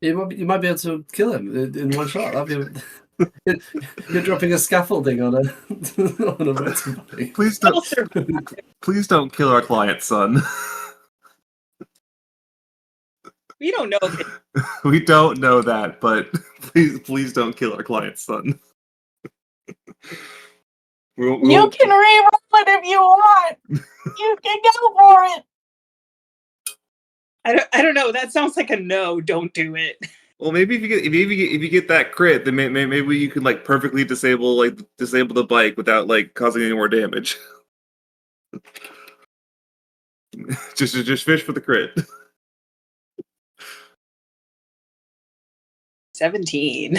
You might be able to kill him in one shot. That'd be you're dropping a scaffolding on a on a motorbike. Please don't kill our client, son. We don't know. We don't know that, but please don't kill our client's son. You can re-roll it if you want. You can go for it. I don't know. That sounds like a no. Don't do it. Well, maybe if you get that crit, then maybe you could like perfectly disable the bike without like causing any more damage. just fish for the crit. 17.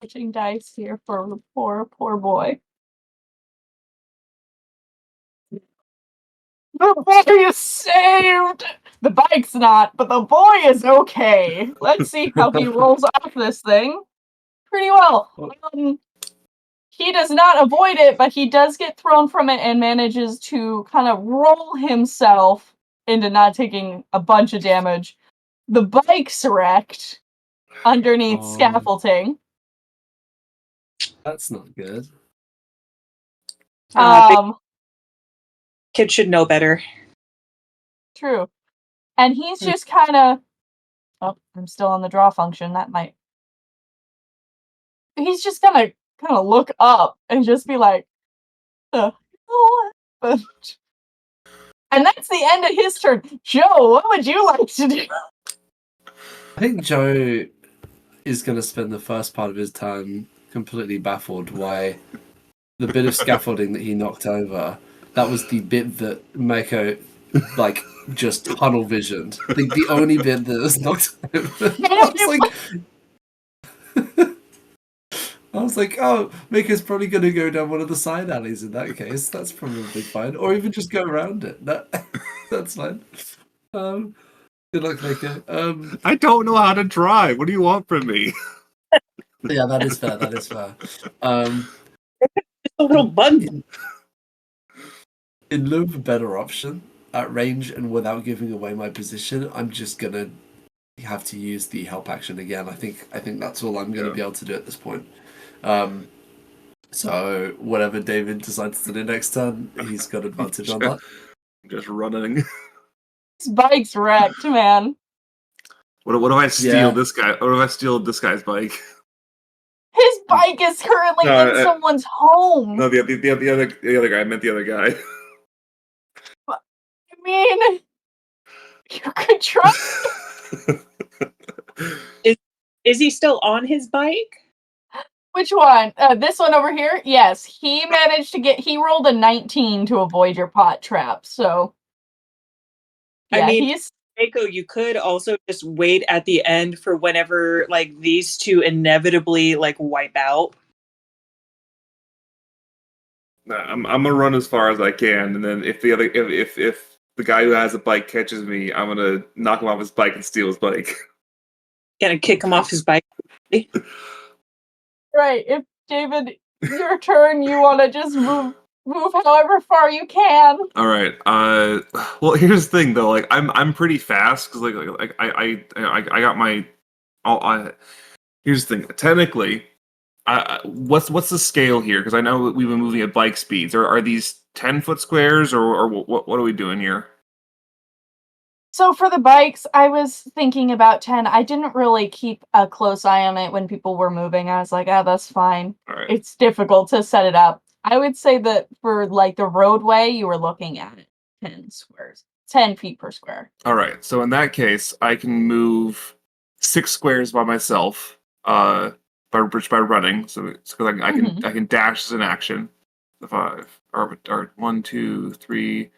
Switching dice here for the poor boy. The boy is saved! The bike's not, but the boy is okay. Let's see how he rolls off this thing. Pretty well. He does not avoid it, but he does get thrown from it and manages to kind of roll himself into not taking a bunch of damage. The bike's wrecked underneath Oh. scaffolding. That's not good. Big kid should know better. True. And he's just kind of... Oh, I'm still on the draw function. That might... He's just gonna kind of look up and just be like, what happened? And that's the end of his turn. Joe, what would you like to do? I think Joe is going to spend the first part of his turn completely baffled why the bit of scaffolding that he knocked over, that was the bit that Mako, like, just tunnel visioned. The only bit that was knocked over. I was like, oh, Mako's probably going to go down one of the side alleys in that case. That's probably fine. Or even just go around it. That's fine. Good luck, Mako. I don't know how to drive. What do you want from me? Yeah, that is fair. That is fair. It's a little button. In lieu of a better option, at range and without giving away my position, I'm just gonna have to use the help action again. I think that's all I'm gonna be able to do at this point. So whatever David decides to do next turn, he's got advantage on that. Just running. This bike's wrecked, man. What if I steal this guy? What if I steal this guy's bike? His bike is currently in someone's home. No, the other guy. I meant the other guy. I mean, you could try. Is he still on his bike? Which one? This one over here? Yes, he managed to get... He rolled a 19 to avoid your pot trap, so... Yeah, I mean, Mako, you could also just wait at the end for whenever, like, these two inevitably, like, wipe out. Nah, I'm gonna run as far as I can, and then if the guy who has a bike catches me, I'm gonna knock him off his bike and steal his bike. Gonna kick him off his bike. Right, if David, your turn, you want to just move however far you can. All right. Well, here's the thing though. Like, I'm pretty fast because I got my. Here's the thing. Technically, what's the scale here? Because I know we've been moving at bike speeds. Are these 10-foot squares or what are we doing here? So for the bikes, I was thinking about 10. I didn't really keep a close eye on it when people were moving. I was like, that's fine. All right. It's difficult to set it up. I would say that for like the roadway, you were looking at 10 feet per square. All right. So in that case, I can move 6 squares by myself. By running. So it's because I can dash as an action. The 5 or 1, 2, 3,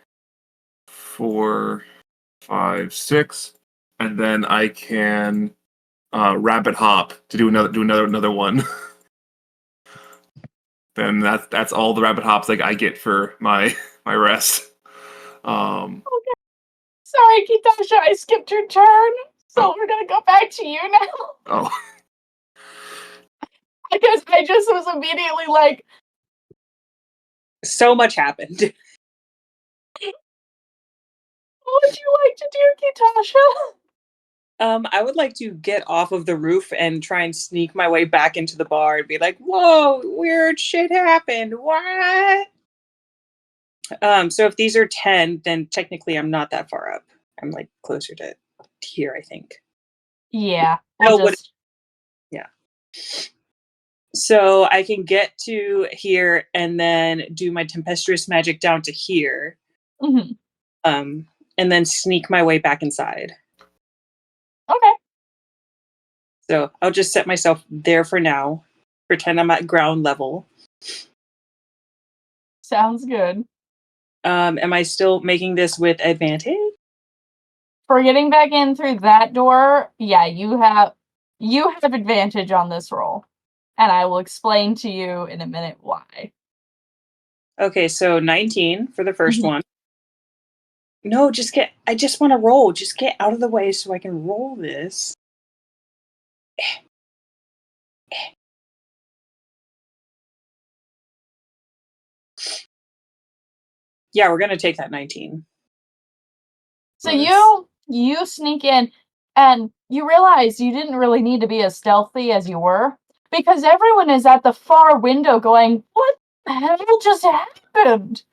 4, 5, 6, and then I can rapid hop to do another one. Then that's all the rapid hops I get for my rest. Okay. Sorry, Kitasha, I skipped your turn, so we're gonna go back to you now. Oh. Because I just was immediately like, so much happened. What would you like to do, Kitasha? I would like to get off of the roof and try and sneak my way back into the bar and be like, whoa, weird shit happened. What? So if these are 10, then technically I'm not that far up. I'm like closer to here, I think. Yeah. Yeah. So I can get to here and then do my tempestuous magic down to here. Mm-hmm. And then sneak my way back inside. Okay. So I'll just set myself there for now. Pretend I'm at ground level. Sounds good. Am I still making this with advantage? For getting back in through that door, yeah, you have advantage on this roll. And I will explain to you in a minute why. Okay, so 19 for the first one. No, I just want to roll. Just get out of the way so I can roll this. Yeah, we're going to take that 19. So Nice. you sneak in, and you realize you didn't really need to be as stealthy as you were, because everyone is at the far window going, "What the hell just happened?"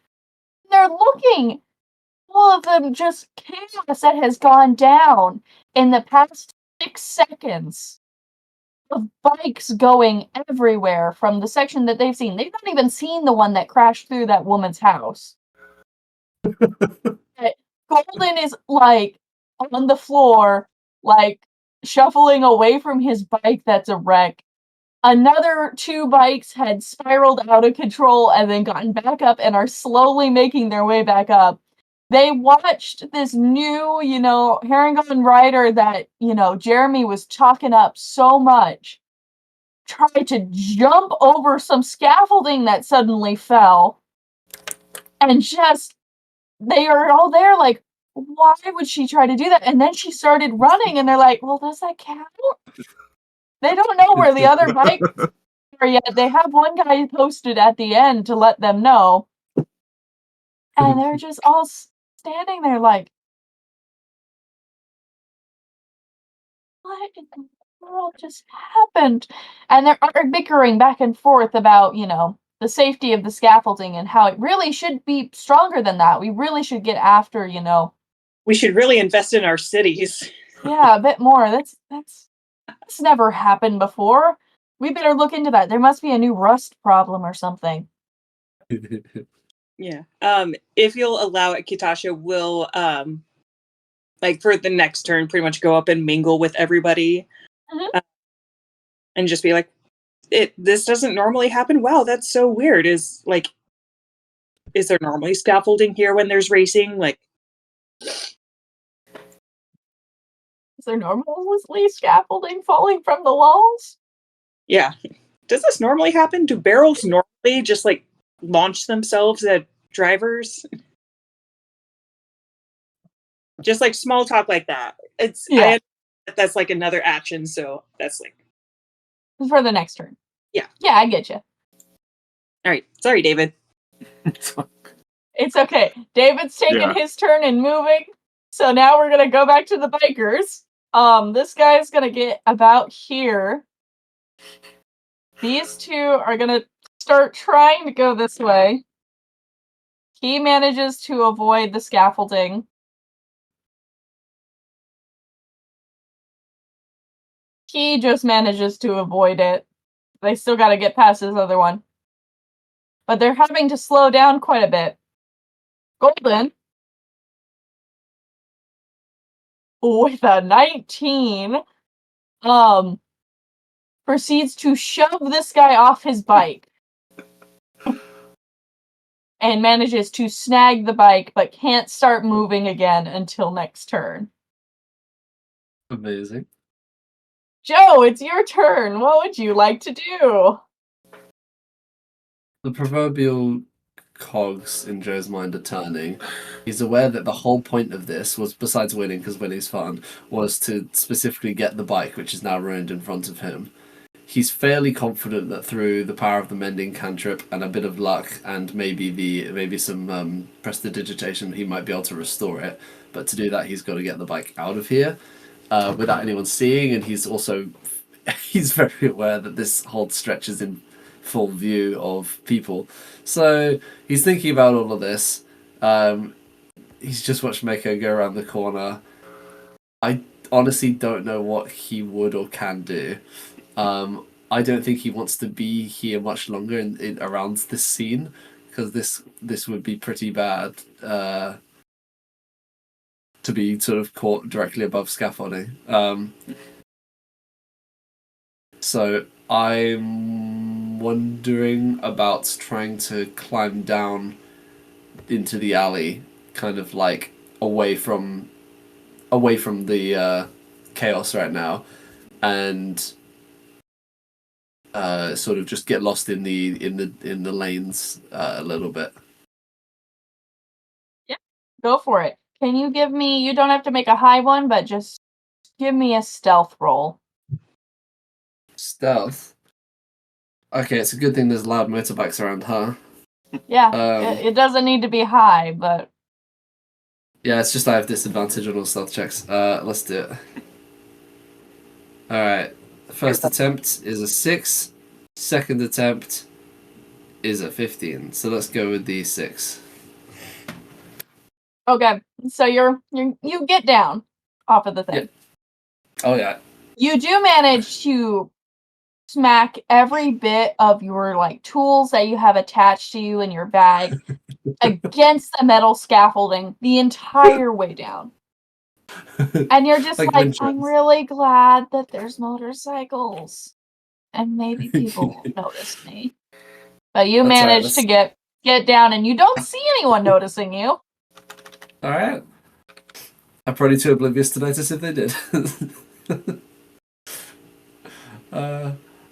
They're looking. All of them just chaos that has gone down in the past 6 seconds of bikes going everywhere from the section that they've seen. They've not even seen the one that crashed through that woman's house. Golden is like on the floor, like shuffling away from his bike that's a wreck. Another two bikes had spiraled out of control and then gotten back up and are slowly making their way back up. They watched this new, Harangon rider that, Jeremy was chalking up so much try to jump over some scaffolding that suddenly fell, and just they are all there like, why would she try to do that? And then she started running, and they're like, well, does that count? They don't know where the other bikes are yet. They have one guy posted at the end to let them know, and they're just all standing there like, what in the world just happened? And they're bickering back and forth about, the safety of the scaffolding and how it really should be stronger than that. We really should get after, We should really invest in our cities. yeah, a bit more. That's never happened before. We better look into that. There must be a new rust problem or something. Yeah. If you'll allow it, Kitasha will like for the next turn pretty much go up and mingle with everybody. Mhm. And just be like, this doesn't normally happen. Wow, that's so weird. Is there normally scaffolding here when there's racing? Like, Is there normally scaffolding falling from the walls? yeah. Does this normally happen? Do barrels normally just like launch themselves at drivers? Just like small talk like that. Yeah. That's like another action, so that's like For the next turn. Yeah. Yeah, I get you. all right. Sorry, David. It's okay. David's taking his turn and moving. So now we're gonna go back to the bikers. This guy's gonna get about here. These two are gonna start trying to go this way. He manages to avoid the scaffolding. He just manages to avoid it. They still gotta get past this other one. But they're having to slow down quite a bit. Golden, with a 19, proceeds to shove this guy off his bike. And manages to snag the bike, but can't start moving again until next turn. Amazing. Joe, it's your turn. What would you like to do? The proverbial cogs in Joe's mind are turning. He's aware that the whole point of this was, besides winning, because winning's fun, was to specifically get the bike, which is now ruined in front of him. He's fairly confident that through the power of the mending cantrip and a bit of luck and maybe some prestidigitation, he might be able to restore it. But to do that, he's got to get the bike out of here without anyone seeing, and he's very aware that this whole stretch is in full view of people. So he's thinking about all of this. He's just watched Mako go around the corner. I honestly don't know what he would or can do. I don't think he wants to be here much longer in around this scene, because this would be pretty bad to be sort of caught directly above scaffolding. So I'm wondering about trying to climb down into the alley, kind of like away from the chaos right now, and sort of just get lost in the lanes a little bit. Yeah, go for it. Can you give me? You don't have to make a high one, but just give me a stealth roll. Stealth. Okay, it's a good thing there's loud motorbikes around, huh? Yeah, it doesn't need to be high, but Yeah, it's just I have disadvantage on all stealth checks. Let's do it. Alright. First attempt is a 6. Second attempt is a 15. So let's go with the 6. Okay, so you get down off of the thing. Yeah. Oh yeah. You do manage to smack every bit of your like tools that you have attached to you in your bag against the metal scaffolding the entire way down. And you're just like, I'm really glad that there's motorcycles. And maybe people won't notice me. But you managed to get down and you don't see anyone noticing you. Alright. I'm probably too oblivious to notice if they did.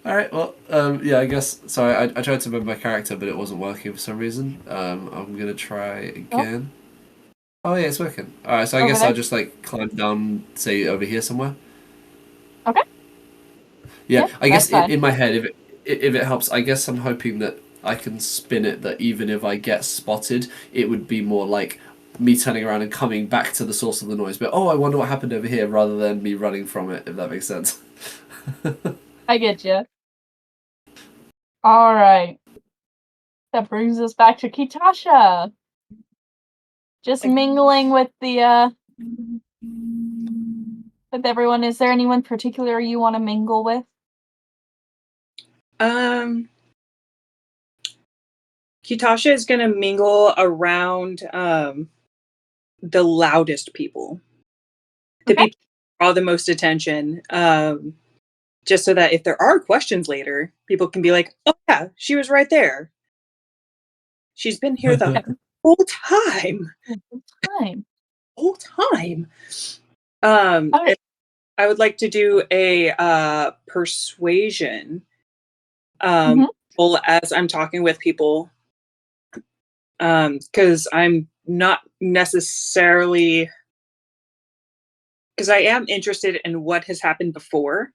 Alright, well, yeah, I guess. Sorry, I tried to remember my character, but it wasn't working for some reason. I'm gonna try again. Oh, yeah, it's working. Alright, so I guess I'll just, like, climb down, say, over here somewhere. Okay. Yeah, I guess that's fine. in my head, if it helps, I guess I'm hoping that I can spin it that even if I get spotted, it would be more like me turning around and coming back to the source of the noise. But, oh, I wonder what happened over here, rather than me running from it, if that makes sense. I get you. All right. That brings us back to Kitasha. Just mingling with the with everyone. Is there anyone particular you want to mingle with? Kitasha is gonna mingle around the loudest people. The people who draw the most attention. Just so that if there are questions later, people can be like, oh yeah, she was right there. She's been here the whole time. Whole time. Okay. I would like to do a persuasion as I'm talking with people. Because I'm not necessarily, because I am interested in what has happened before.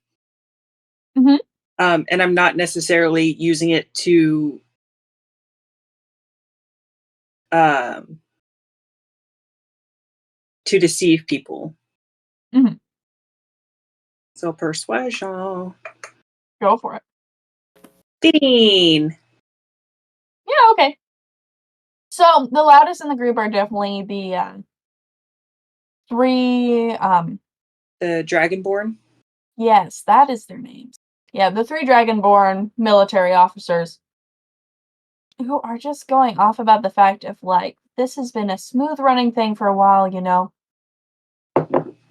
And I'm not necessarily using it to deceive people. So persuasion. Go for it. 15. Yeah, okay. So the loudest in the group are definitely the three The Dragonborn? Yes, that is their names. Yeah, the 3 Dragonborn military officers who are just going off about the fact of, like, this has been a smooth running thing for a while, you know.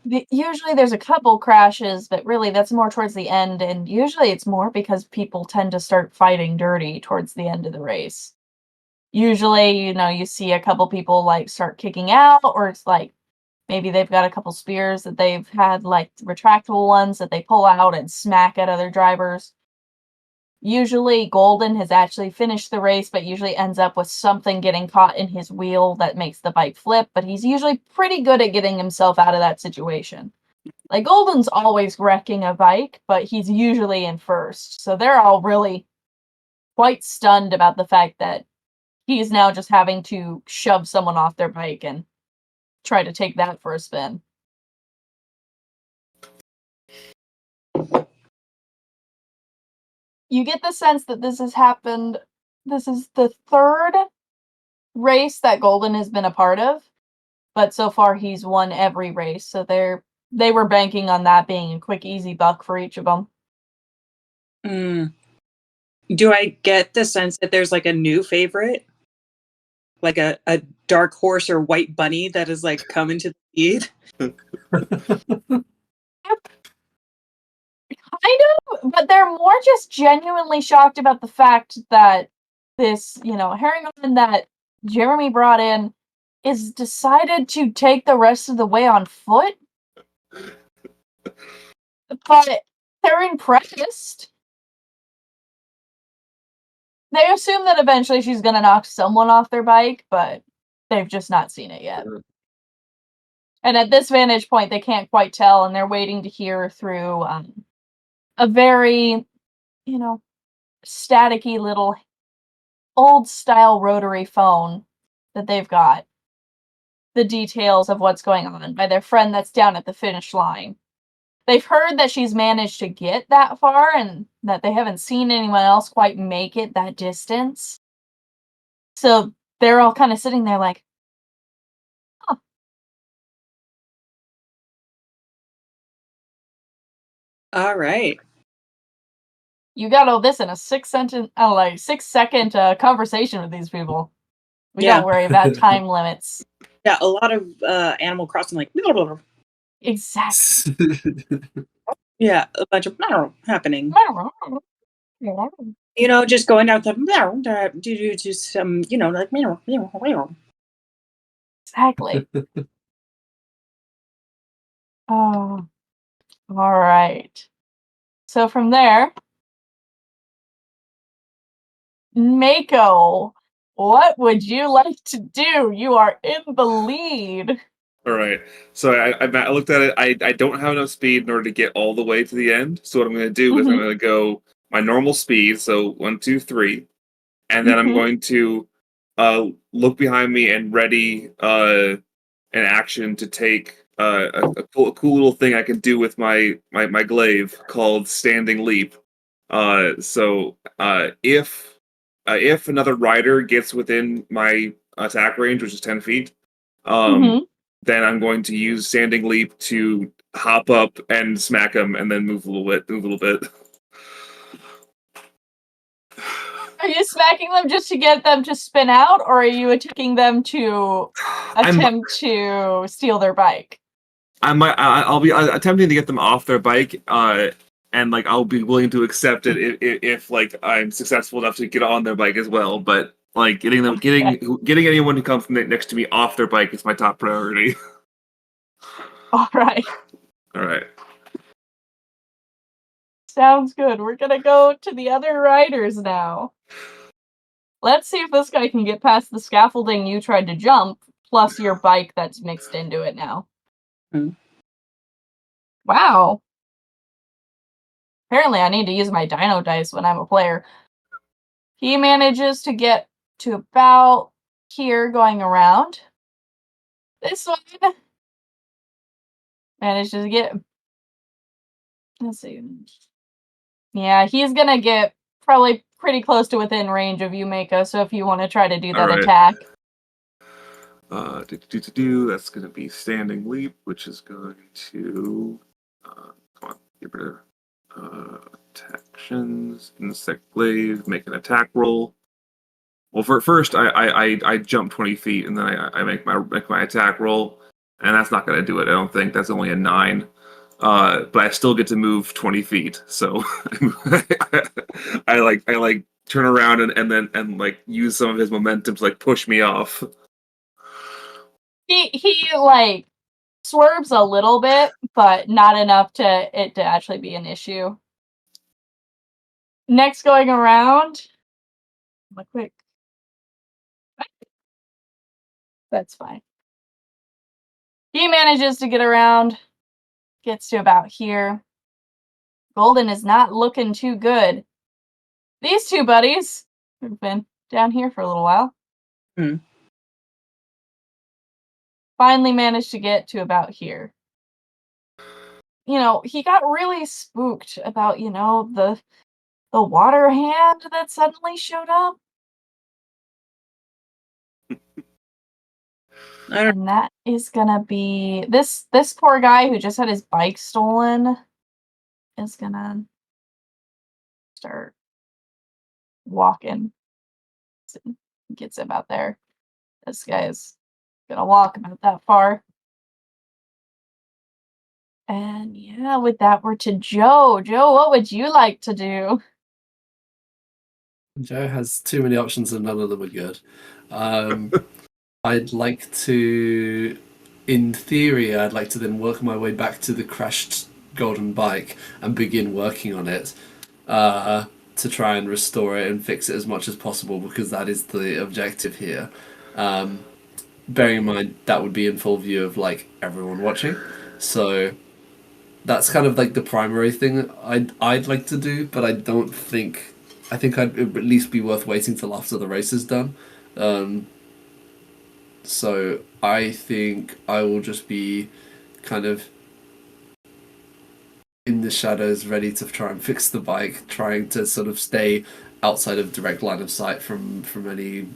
Usually there's a couple crashes, but really that's more towards the end, and usually it's more because people tend to start fighting dirty towards the end of the race. Usually, you know, you see a couple people, like, start kicking out, or it's like, maybe they've got a couple spears that they've had, like, retractable ones that they pull out and smack at other drivers. Usually, Golden has actually finished the race, but usually ends up with something getting caught in his wheel that makes the bike flip, but he's usually pretty good at getting himself out of that situation. Like, Golden's always wrecking a bike, but he's usually in first, so they're all really quite stunned about the fact that he's now just having to shove someone off their bike and try to take that for a spin. You get the sense that this has happened. This is the 3rd race that Golden has been a part of, but so far he's won every race, so they were banking on that being a quick, easy buck for each of them. Do I get the sense that there's like a new favorite? Like a dark horse or white bunny that is like coming to the lead? Kind of, but they're more just genuinely shocked about the fact that this, you know, Herringham that Jeremy brought in is decided to take the rest of the way on foot. But they're impressed. They assume that eventually she's gonna knock someone off their bike, but they've just not seen it yet. And at this vantage point, they can't quite tell, and they're waiting to hear through a very, you know, staticky little old-style rotary phone that they've got. the details of what's going on by their friend that's down at the finish line. They've heard that she's managed to get that far and that they haven't seen anyone else quite make it that distance. So they're all kind of sitting there like, huh. All right. You got all this in a 6-second conversation with these people. We Yeah. don't worry about time limits. Yeah, a lot of Animal Crossing, like, blah, blah, blah. Exactly. Yeah, a bunch of happening. You know, just going out the do some, you know, like Exactly. Oh, all right. So from there, Mako, what would you like to do? You are in the lead. All right. So I looked at it. I don't have enough speed in order to get all the way to the end. So what I'm going to do is I'm going to go my normal speed. So 1, 2, 3, and then I'm going to look behind me and ready an action to take a cool little thing I can do with my glaive called Standing Leap. If another rider gets within my attack range, which is 10 feet, then I'm going to use Standing Leap to hop up and smack him, and then move a little bit. Are you smacking them just to get them to spin out, or are you attacking them to attempt to steal their bike? I'll be attempting to get them off their bike, and like I'll be willing to accept it if like I'm successful enough to get on their bike as well. But like getting anyone who comes next to me off their bike is my top priority. All right. All right. Sounds good. We're gonna go to the other riders now. Let's see if this guy can get past the scaffolding you tried to jump, plus your bike that's mixed into it now. Wow. Apparently I need to use my dino dice when I'm a player. He manages to get to about here going around. This one manages to get... Let's see. Yeah, he's gonna get probably pretty close to within range of you, Mako, so if you want to try to do that attack. That's going to be Standing Leap, which is going to... come on, get rid of actions, Insect Glaive, make an attack roll. Well, first, I jump 20 feet, and then I make my attack roll, and that's not going to do it, I don't think. That's only a 9. But I still get to move 20 feet, so I turn around and like use some of his momentum to like push me off. He like swerves a little bit, but not enough to actually be an issue. Next going around, quick. That's fine. He manages to get around, gets to about here. Golden is not looking too good. These two buddies have been down here for a little while. Finally managed to get to about here. You know, he got really spooked about, you know, the water hand that suddenly showed up. And that is gonna be this poor guy who just had his bike stolen is gonna start walking. Gets about there. This guy's gonna walk about that far. And yeah, with that, we're to Joe. Joe, what would you like to do? Joe has too many options and none of them are good. I'd like to, in theory, I'd like to then work my way back to the crashed golden bike and begin working on it to try and restore it and fix it as much as possible, because that is the objective here. Bearing in mind that would be in full view of like everyone watching, so that's kind of like the primary thing I'd like to do. But I think I'd at least be worth waiting till after the race is done. So I think I will just be kind of in the shadows, ready to try and fix the bike, trying to sort of stay outside of direct line of sight from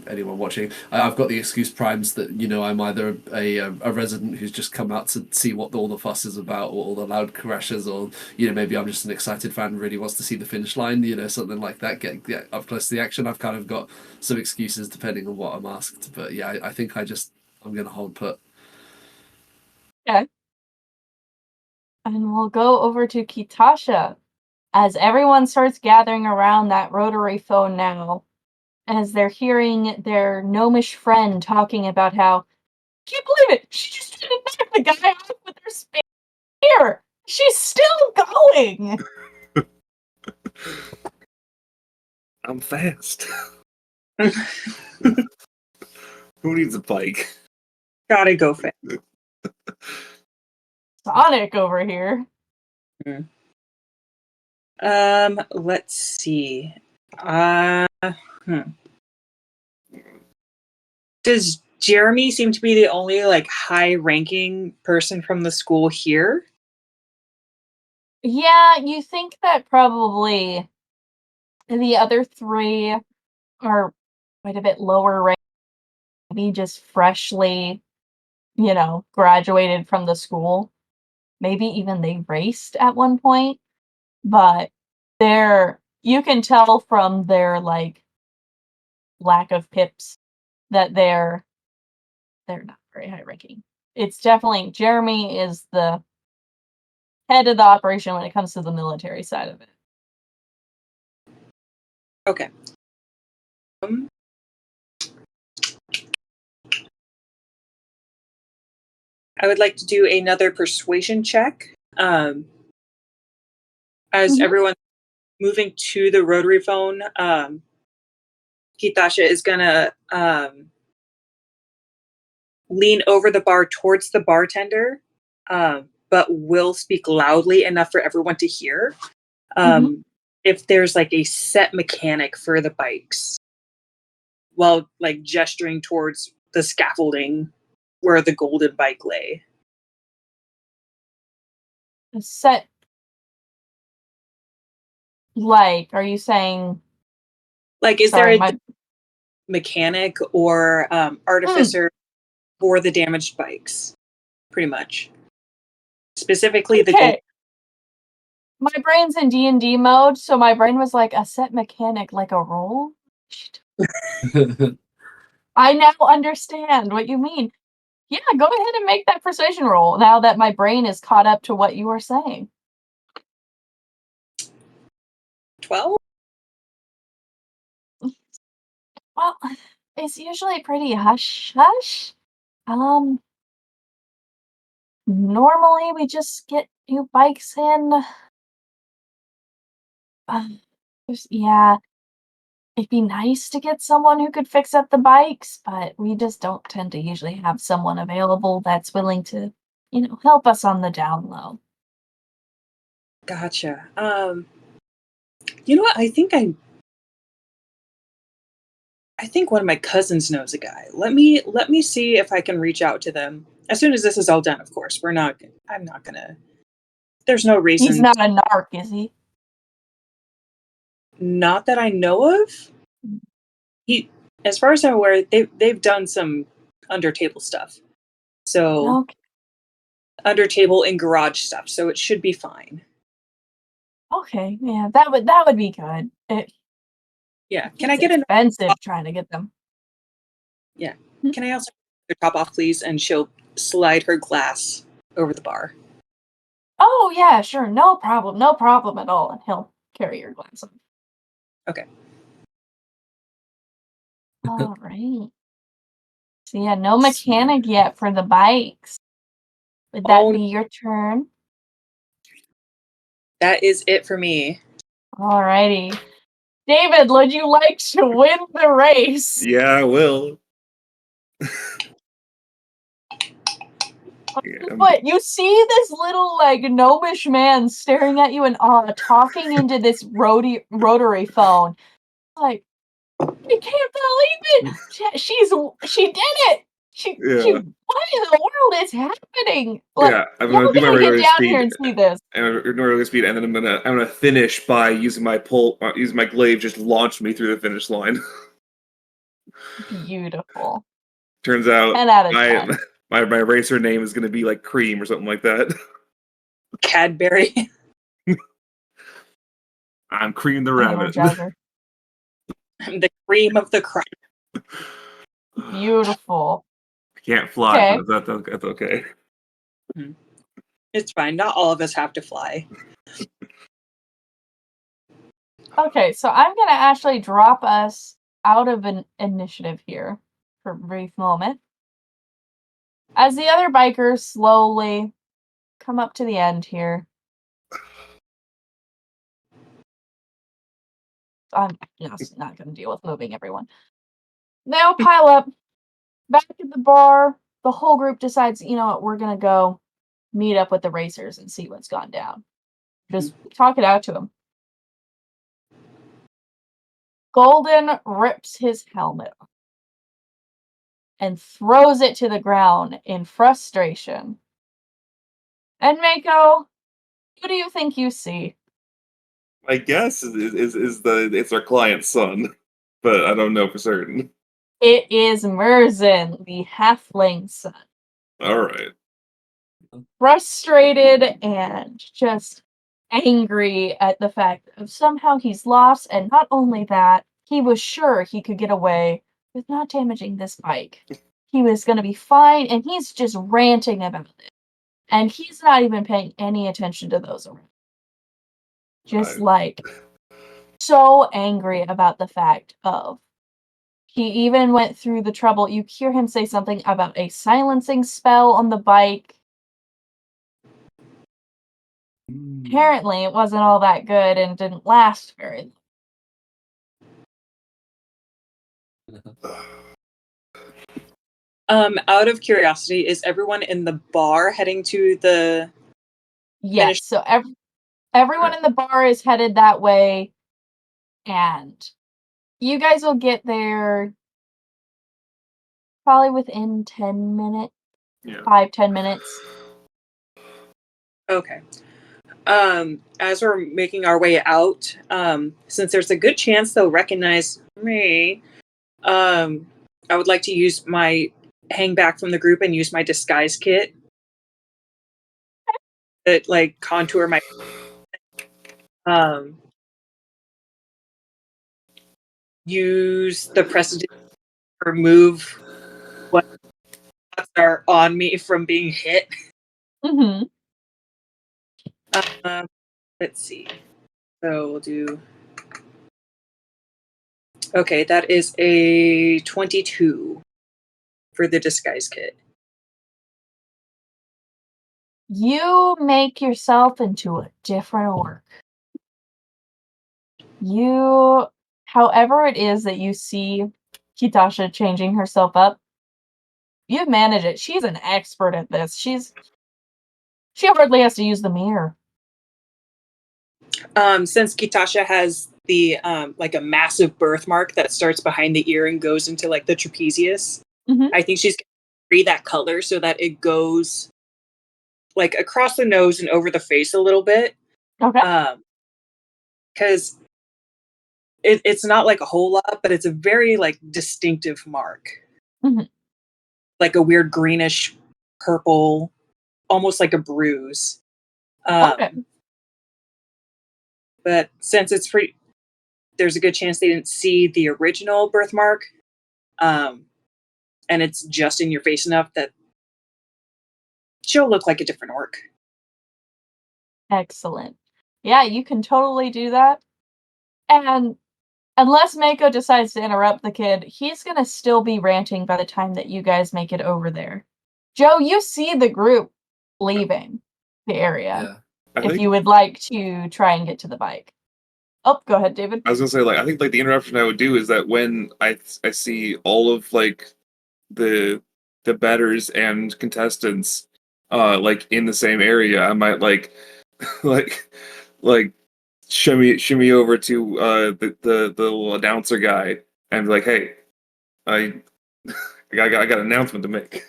anyone watching. I've got the excuse primes that I'm either a resident who's just come out to see what all the fuss is about, or all the loud crashes, or maybe I'm just an excited fan who really wants to see the finish line, something like that. Get up close to the action. I've kind of got some excuses depending on what I'm asked, but yeah, I think I'm gonna hold put. Okay. And we'll go over to Kitasha as everyone starts gathering around that rotary phone now, as they're hearing their gnomish friend talking about how, can't believe it, she just tried to knock the guy off with her spear. She's still going. I'm fast. Who needs a bike? Gotta go fast. Sonic over here. Let's see. Does Jeremy seem to be the only high-ranking person from the school here? Yeah, you think that probably the other three are quite a bit lower rank, maybe just freshly, graduated from the school. Maybe even they raced at one point, but you can tell from their lack of pips that they're not very high ranking. It's definitely Jeremy is the head of the operation when it comes to the military side of it. Okay. I would like to do another persuasion check. As everyone's moving to the rotary phone, Kitasha is gonna lean over the bar towards the bartender, but will speak loudly enough for everyone to hear. If there's a set mechanic for the bikes, while gesturing towards the scaffolding where the golden bike lay. A set, are you saying? Is there a mechanic or artificer for the damaged bikes? Pretty much. Specifically the gold. My brain's in D&D mode, so my brain was like a set mechanic, like a roll. I now understand what you mean. Yeah, go ahead and make that persuasion roll now that my brain is caught up to what you were saying. 12? Well, it's usually pretty hush-hush. Normally we just get new bikes in. Yeah, it'd be nice to get someone who could fix up the bikes, but we just don't tend to usually have someone available that's willing to, help us on the down low. Gotcha. You know what? I think one of my cousins knows a guy. Let me see if I can reach out to them. As soon as this is all done, of course. I'm not gonna. There's no reason. He's not a narc, is he? Not that I know of. As far as I'm aware, they've done some under table stuff. So Okay. under table and garage stuff. So it should be fine. Okay, yeah, that would be good. Yeah. Can I get expensive trying to get them? Yeah. Can I also get your top off, please? And she'll slide her glass over the bar. Oh yeah, sure, no problem at all. And he'll carry your glass on. Okay. All right. So yeah, no mechanic yet for the bikes. Would that be your turn? That is it for me. Alrighty. David, would you like to win the race? Yeah, I will. But you see this little gnomish man staring at you and talking into this rotary phone. Like, I can't believe it! She did it! Yeah. What in the world is happening? Like, Yeah, I'm y'all gonna do my gotta get regular down speed, here and see this. and regular speed, and then I'm gonna finish by using my using my glaive, just launch me through the finish line. Beautiful. Turns out 10 out of my 10. my racer name is gonna be like Cream or something like that. Cadbury. I'm Cream the Rabbit. Energizer. The cream of the crop. Beautiful. Can't fly, Okay. but that's okay. It's fine. Not all of us have to fly. Okay, so I'm gonna actually drop us out of an initiative here for a brief moment. As the other bikers slowly come up to the end here. I'm not gonna deal with moving everyone. They all pile up back at the bar. The whole group decides, you know what, we're gonna go meet up with the racers and see what's gone down. Just talk it out to them. Golden rips his helmet off and throws it to the ground in frustration. And Mako, who do you think you see? My guess is it's our client's son, but I don't know for certain. It is Merzen, the halfling son. All right. Frustrated and just angry at the fact of somehow he's lost, and not only that, he was sure he could get away with not damaging this bike. He was going to be fine, and he's just ranting about it. And he's not even paying any attention to those around. Just like so angry about the fact of he even went through the trouble. You hear him say something about a silencing spell on the bike. Apparently, it wasn't all that good and didn't last very long. Out of curiosity, is everyone in the bar heading to the Yes, finish? so everyone in the bar is headed that way, and you guys will get there probably within 10 minutes, Yeah. 5-10 minutes. Okay. As we're making our way out, since there's a good chance they'll recognize me, I would like to use my hang back from the group and use my disguise kit. That like contour my use the precedent to remove what are on me from being hit. Mm-hmm. Let's see. So we'll do. Okay, that is a 22 for the disguise kit. You make yourself into a different orc. However it is that you see Kitasha changing herself up, you manage it. She's an expert at this. She hardly has to use the mirror. Since Kitasha has the like a massive birthmark that starts behind the ear and goes into like the trapezius, I think she's gonna free that color so that it goes like across the nose and over the face a little bit. Okay. Because it's not like a whole lot, but it's a very like distinctive mark. Mhm. Like a weird greenish purple, almost like a bruise. Okay. But since it's free, there's a good chance they didn't see the original birthmark. And it's just in your face enough that she'll look like a different orc. Excellent. Yeah, you can totally do that. And unless Mako decides to interrupt the kid, he's gonna still be ranting by the time that you guys make it over there. Joe, you see the group leaving the area. Yeah. If you would like to try and get to the bike. Oh, go ahead, David. I was gonna say, like, I think like the interruption I would do is that when I see all of like the batters and contestants like in the same area, I might like like shimmy over to the little announcer guy and be like, hey, I I got an announcement to make.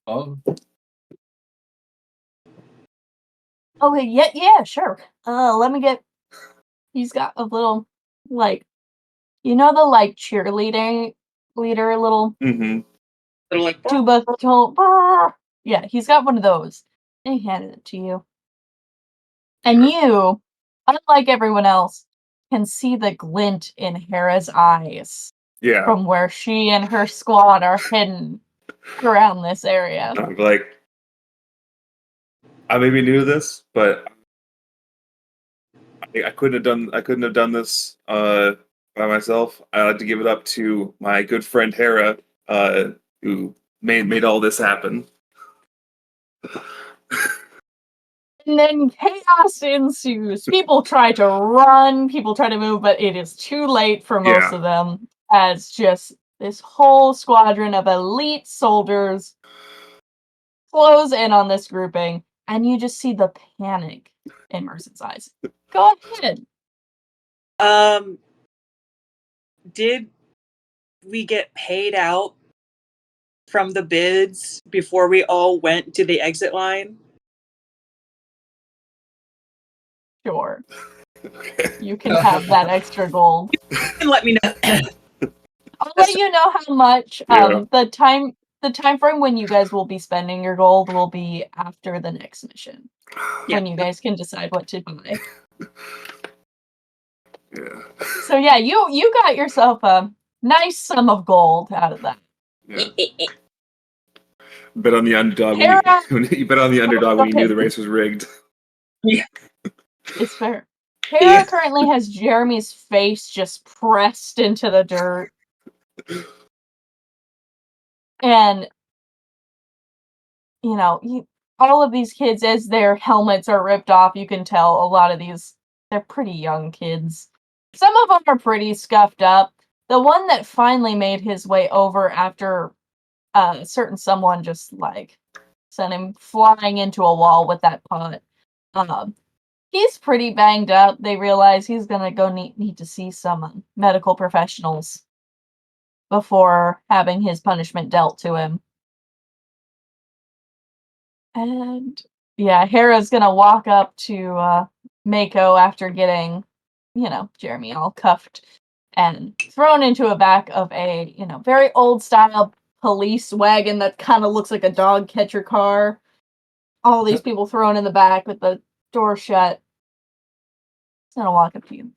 Oh, Okay, yeah, sure. Let me get. He's got a little, like, the cheerleading leader little Mm-hmm. They're like, tuba. Yeah, he's got one of those. And he handed it to you. And you, unlike everyone else, can see the glint in Hera's eyes Yeah. from where she and her squad are hidden around this area. I'm like, I may be new to this, but I couldn't have done this by myself. I like to give it up to my good friend Hera, who made all this happen. And then chaos ensues. People try to run, people try to move, but it is too late for most Yeah. of them, as just this whole squadron of elite soldiers flows in on this grouping, and you just see the panic in Mercer's eyes. Go ahead. Did we get paid out from the bids before we all went to the exit line? Sure. You can have that extra gold. And let me know. I'll let you know how much. Yeah. The time frame when you guys will be spending your gold will be after the next mission. Yeah. When you guys can decide what to buy. Yeah. So yeah, you got yourself a nice sum of gold out of that. Yeah. Bet on the underdog Hera- when you bet on the underdog when you knew the race was rigged. It's fair. Hera currently has Jeremy's face just pressed into the dirt. And all of these kids, as their helmets are ripped off, you can tell a lot of these, they're pretty young kids. Some of them are pretty scuffed up. The one that finally made his way over after a certain someone just, sent him flying into a wall with that pot. He's pretty banged up. They realize he's gonna go need to see some medical professionals before having his punishment dealt to him. And yeah, Hera's gonna walk up to Mako after getting, Jeremy all cuffed and thrown into a back of a, very old style police wagon that kind of looks like a dog catcher car. All these people thrown in the back with the door shut. He's gonna walk up to you.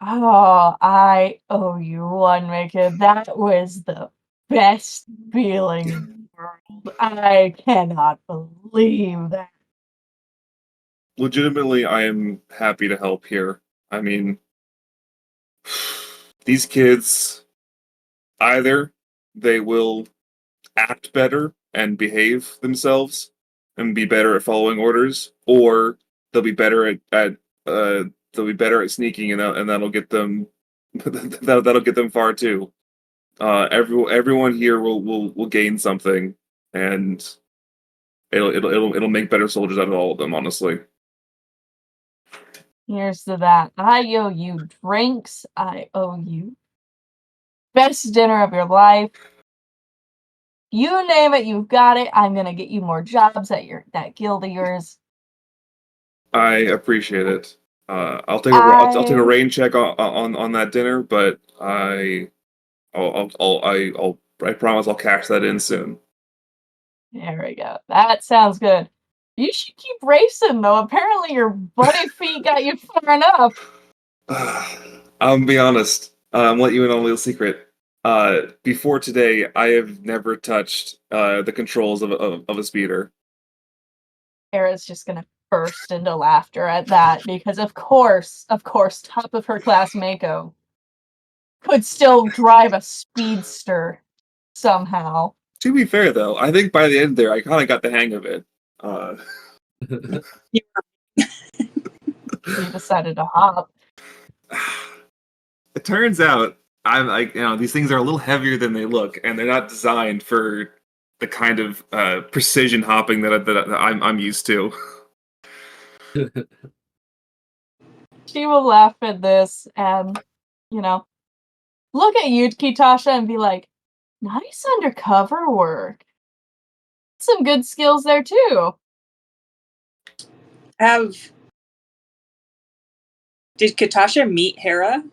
Oh, I owe you one, Mika. That was the best feeling in the world. I cannot believe that. Legitimately, I am happy to help here. I mean, these kids, either they will act better and behave themselves and be better at following orders, or they'll be better at sneaking, and that'll get them that'll get them far too. Everyone here will gain something, and it'll make better soldiers out of all of them. Honestly. Here's to that. I owe you drinks. I owe you best dinner of your life. You name it, you've got it. I'm gonna get you more jobs at that guild of yours. I appreciate it. I'll take a rain check on that dinner, but I promise I'll cash that in soon. There we go. That sounds good. You should keep racing though. Apparently your buddy feet got you far enough. I'll be honest. I'm let you in on a little secret. Before today, I have never touched the controls of a speeder. Kara's just gonna burst into laughter at that because of course, top of her class Mako could still drive a speedster somehow. To be fair, though, I think by the end there, I kind of got the hang of it. You decided to hop. It turns out I'm these things are a little heavier than they look, and they're not designed for the kind of precision hopping that I'm used to. She will laugh at this and, look at you, Kitasha, and be like, Nice undercover work. Some good skills there too. Did Katasha meet Hera?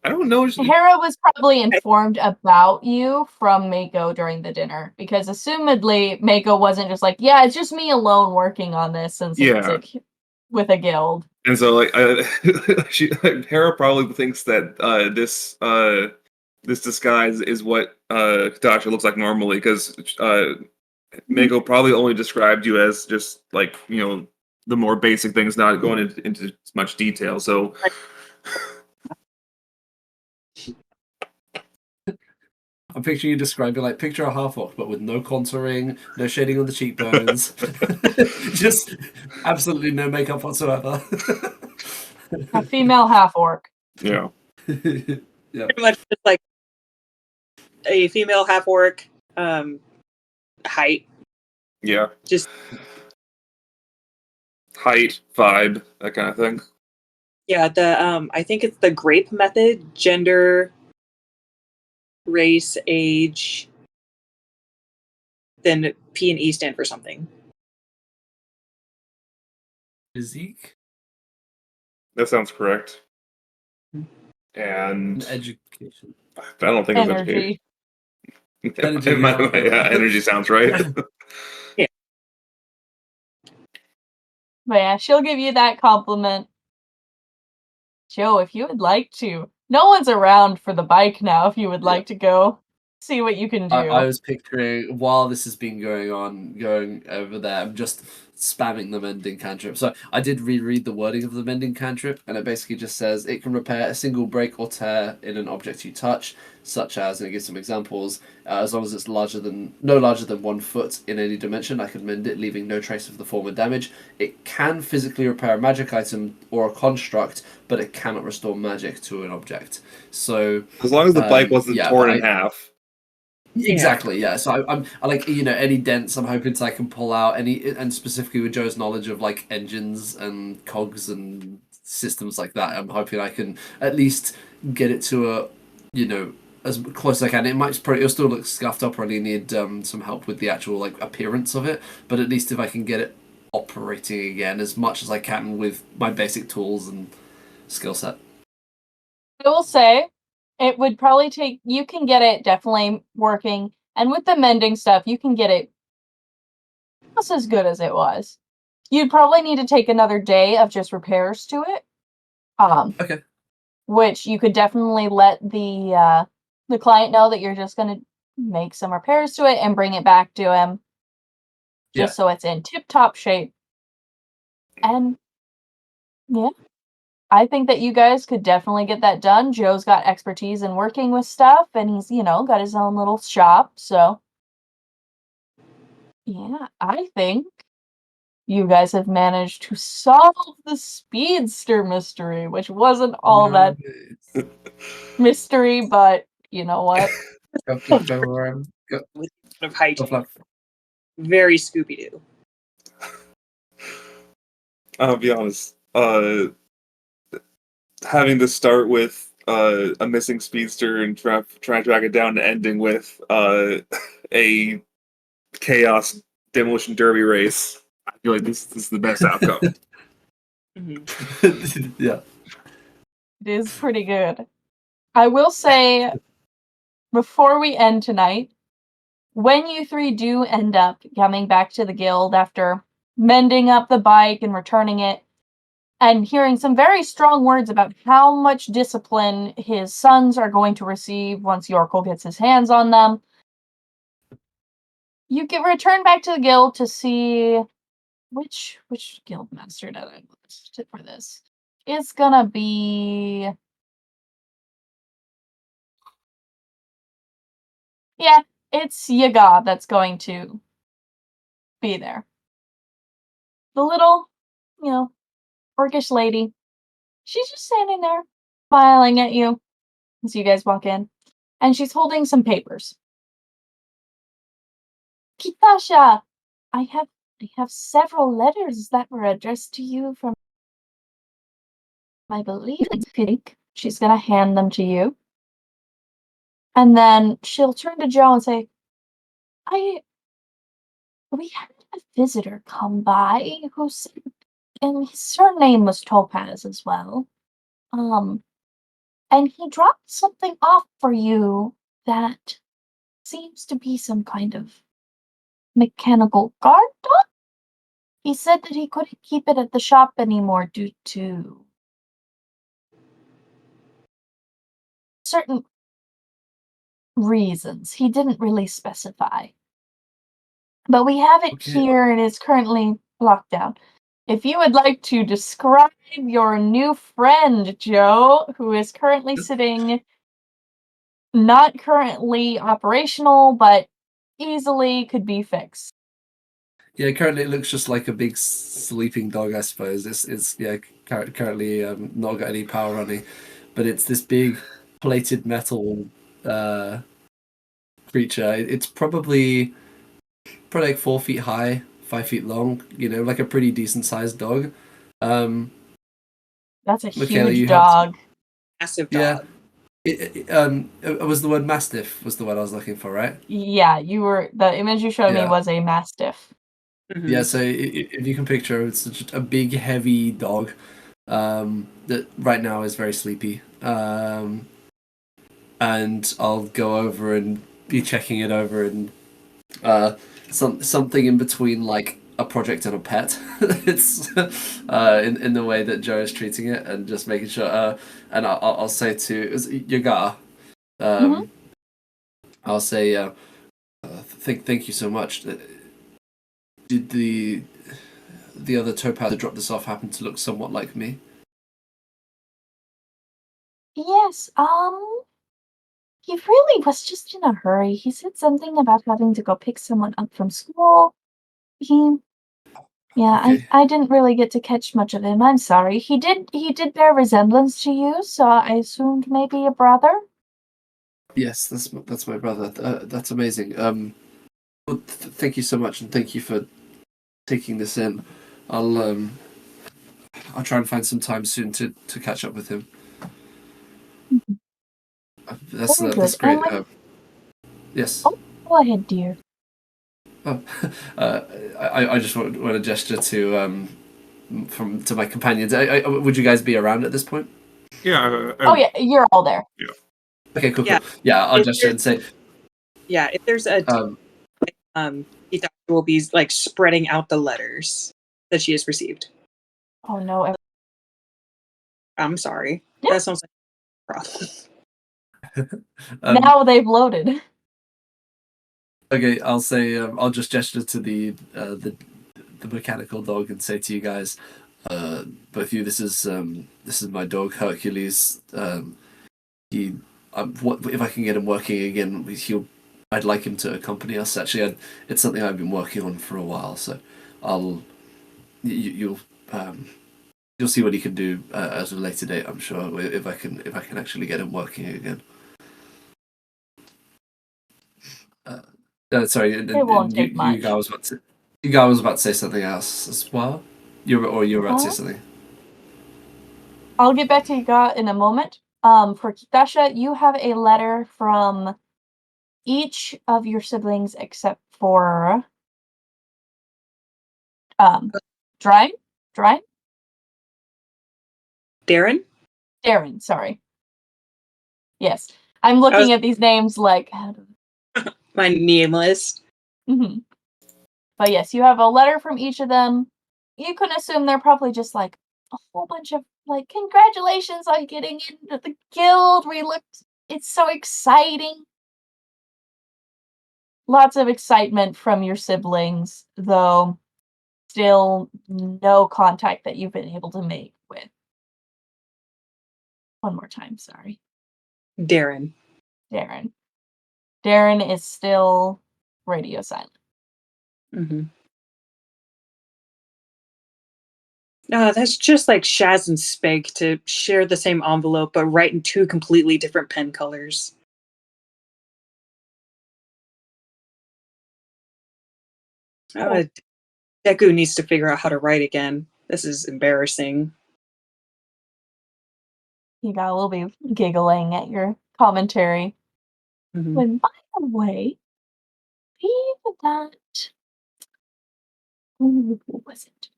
I don't know. Hera was probably informed about you from Mako during the dinner, because assumedly Mako wasn't just like, yeah, it's just me alone working on this since it's Yeah. like with a guild. And so, like, Hera probably thinks that this disguise is what Katasha looks like normally, because Mako probably only described you as just like the more basic things, not going into much detail. So. I'm picturing you describing like picture a half orc, but with no contouring, no shading on the cheekbones, just absolutely no makeup whatsoever. A female half orc. Yeah. Yeah. Pretty much just like a female half orc, height. Yeah. Just height, vibe, that kind of thing. yeah, I think it's the grape method, gender, race, age, then P and E stand for something. Physique That sounds correct. and And education. I don't think it's education. Energy. Yeah, energy sounds right. Yeah. But yeah, she'll give you that compliment. Joe, if you would like to. No one's around for the bike now if you would like to go see what you can do. I was picturing, while this has been going on, going over there, I'm just spamming the mending cantrip. So I did reread the wording of the mending cantrip, and it basically just says it can repair a single break or tear in an object you touch, such as, and it gives some examples, as long as it's no larger than 1 foot in any dimension, I can mend it, leaving no trace of the former damage. It can physically repair a magic item or a construct, but it cannot restore magic to an object. So as long as the bike wasn't torn in half. Exactly, yeah. So I like any dents. I'm hoping I can pull out and specifically with Joe's knowledge of like engines and cogs and systems like that. I'm hoping I can at least get it to a as close as I can. It'll still look scuffed up. Probably need some help with the actual like appearance of it. But at least if I can get it operating again as much as I can with my basic tools and skill set. I will say, it would probably take, you can get it definitely working, and with the mending stuff, you can get it almost as good as it was. You'd probably need to take another day of just repairs to it. Okay. Which you could definitely let the client know that you're just going to make some repairs to it and bring it back to him, just so it's in tip-top shape. And yeah, I think that you guys could definitely get that done. Joe's got expertise in working with stuff, and he's, got his own little shop, so yeah, I think you guys have managed to solve the speedster mystery, which wasn't all that mystery, but you know what? Of height. Very Scooby-Doo. I'll be honest. Having to start with a missing speedster and try to track it down, to ending with a chaos demolition derby race, I feel like this is the best outcome. Yeah. It is pretty good. I will say, before we end tonight, when you three do end up coming back to the guild after mending up the bike and returning it, and hearing some very strong words about how much discipline his sons are going to receive once Yorkle gets his hands on them, you get return back to the guild to see which guild master did I list for this. It's gonna be, yeah, it's Yaga that's going to be there. The little, orcish lady. She's just standing there, smiling at you as you guys walk in, and she's holding some papers. Kitasha, I have several letters that were addressed to you from, I believe, she's gonna hand them to you. And then she'll turn to Joe and say, we had a visitor come by who said, and his surname was Topaz as well. And he dropped something off for you that seems to be some kind of mechanical guard dog. He said that he couldn't keep it at the shop anymore due to certain reasons. He didn't really specify. But we have it Okay. here and it's currently locked down. If you would like to describe your new friend, Joe, who is currently sitting, not currently operational, but easily could be fixed. Yeah, currently it looks just like a big sleeping dog, I suppose. It's currently not got any power running, but it's this big plated metal creature. It's probably like 4 feet high, 5 feet long. Like a pretty decent sized dog. That's a Michaela, huge you have dog. Massive yeah. dog. It was the word mastiff was the word I was looking for, right? Yeah, the image you showed me Yeah. was a mastiff. Mhm. Yeah, so if you can picture, it's just a big, heavy dog that right now is very sleepy. And I'll go over and be checking it over, and something in between like a project and a pet. It's in the way that Joe is treating it, and just making sure. And I'll say to Yagar, Mhm. I'll say, thank you so much. Did the other topaz that dropped this off happen to look somewhat like me? Yes, he really was just in a hurry. He said something about having to go pick someone up from school. Yeah, Okay. I didn't really get to catch much of him. I'm sorry. He did bear resemblance to you, so I assumed maybe a brother. Yes, that's my brother. That's amazing. Well, thank you so much, and thank you for taking this in. I'll I'll try and find some time soon to catch up with him. Mhm. Very That's good. great. And Yes. go ahead, dear. Oh, uh, I just want to gesture to my companions. Would you guys be around at this point? Yeah. Oh yeah, you're all there. Okay, cool, Yeah. cool. Yeah, I'll If gesture there's, and say, if there's a um, Ita will be like spreading out the letters that she has received. Oh no. I'm sorry. Yeah. That sounds like a problem. Now they've loaded. okay, I'll say, I'll just gesture to the mechanical dog and say to you guys, both of you, this is my dog Hercules. He, what if I can get him working again? I'd like him to accompany us. Actually, it's something I've been working on for a while, so I'll you'll you'll see what he can do at a later date. I'm sure if I can actually get him working again. Sorry, It won't take you much. guys was about to you guys was about to say something else as well. You were about to say Uh, something. I'll get back to you in a moment. For Kitasha, you have a letter from each of your siblings except for um Drine? Drine? Darren? Darren, sorry. Yes. I'm I was looking at these names like my nameless. Mhm. But yes, you have a letter from each of them. You can assume they're probably just like a whole bunch of like congratulations on getting into the guild. It's so exciting. Lots of excitement from your siblings, though still no contact that you've been able to make with. One more time, sorry. Darren. Darren. Darren is still radio silent. Mm-hmm. No, that's just like Shaz and Speg to share the same envelope but write in two completely different pen colors. Oh. Deku needs to figure out how to write again. This is embarrassing. You guys will be giggling at your commentary. Mhm. And by the way, believe that. Who was it?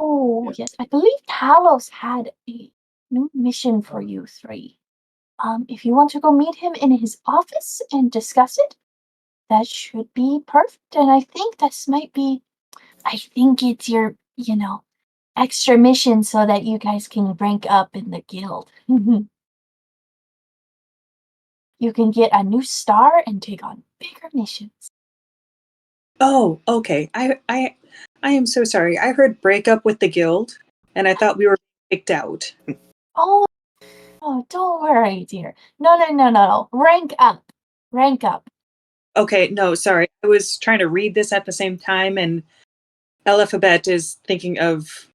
Oh, yes. I believe Talos had a new mission for you three. If you want to go meet him in his office and discuss it, that should be perfect. And I think this might be, I think it's your, extra mission so that you guys can rank up in the guild. You can get a new star and take on bigger missions. Oh, okay. I am so sorry. I heard break up with the guild, and I thought we were kicked out. Oh, don't worry, dear. No. Rank up. Rank up. Okay, no, sorry. I was trying to read this at the same time, and Alphabet is thinking of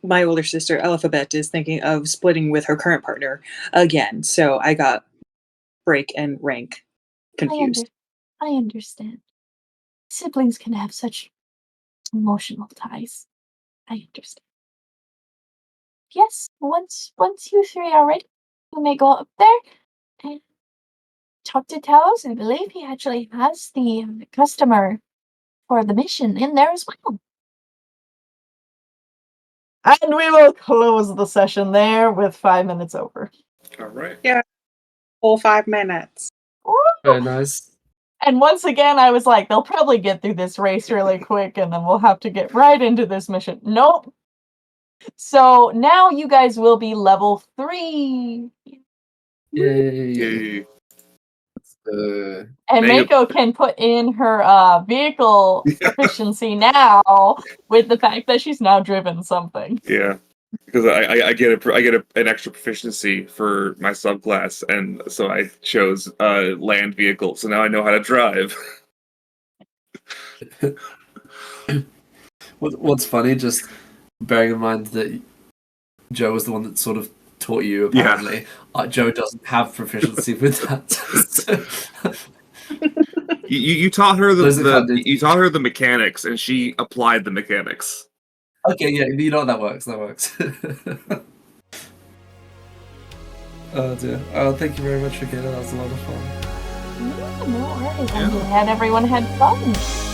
my older sister. Alphabet is thinking of splitting with her current partner again. So I got break and rank confused. I understand. Siblings can have such emotional ties. I understand. Yes, once you three are ready, you may go up there and talk to Talos. I believe he actually has the customer for the mission in there as well. And we will close the session there with 5 minutes over. All right. Yeah, whole 5 minutes. Very nice. And once again, I was like, they'll probably get through this race really quick and then we'll have to get right into this mission. Nope. So now you guys will be level 3. Yay. Yay. And Mega- Mako can put in her vehicle proficiency now with the fact that she's now driven something. Yeah, because I get an extra proficiency for my subclass, and so I chose land vehicle. So now I know how to drive. What's funny, just bearing in mind that Joe was the one that sort of taught you, apparently. Joe doesn't have proficiency with that. So- You taught her Those are kind of- you taught her the mechanics, and she applied the mechanics. Okay, yeah, you know that works. That works. Oh dear. Oh, thank you very much for getting that. That was a lot of fun. No worries. I'm glad everyone had fun.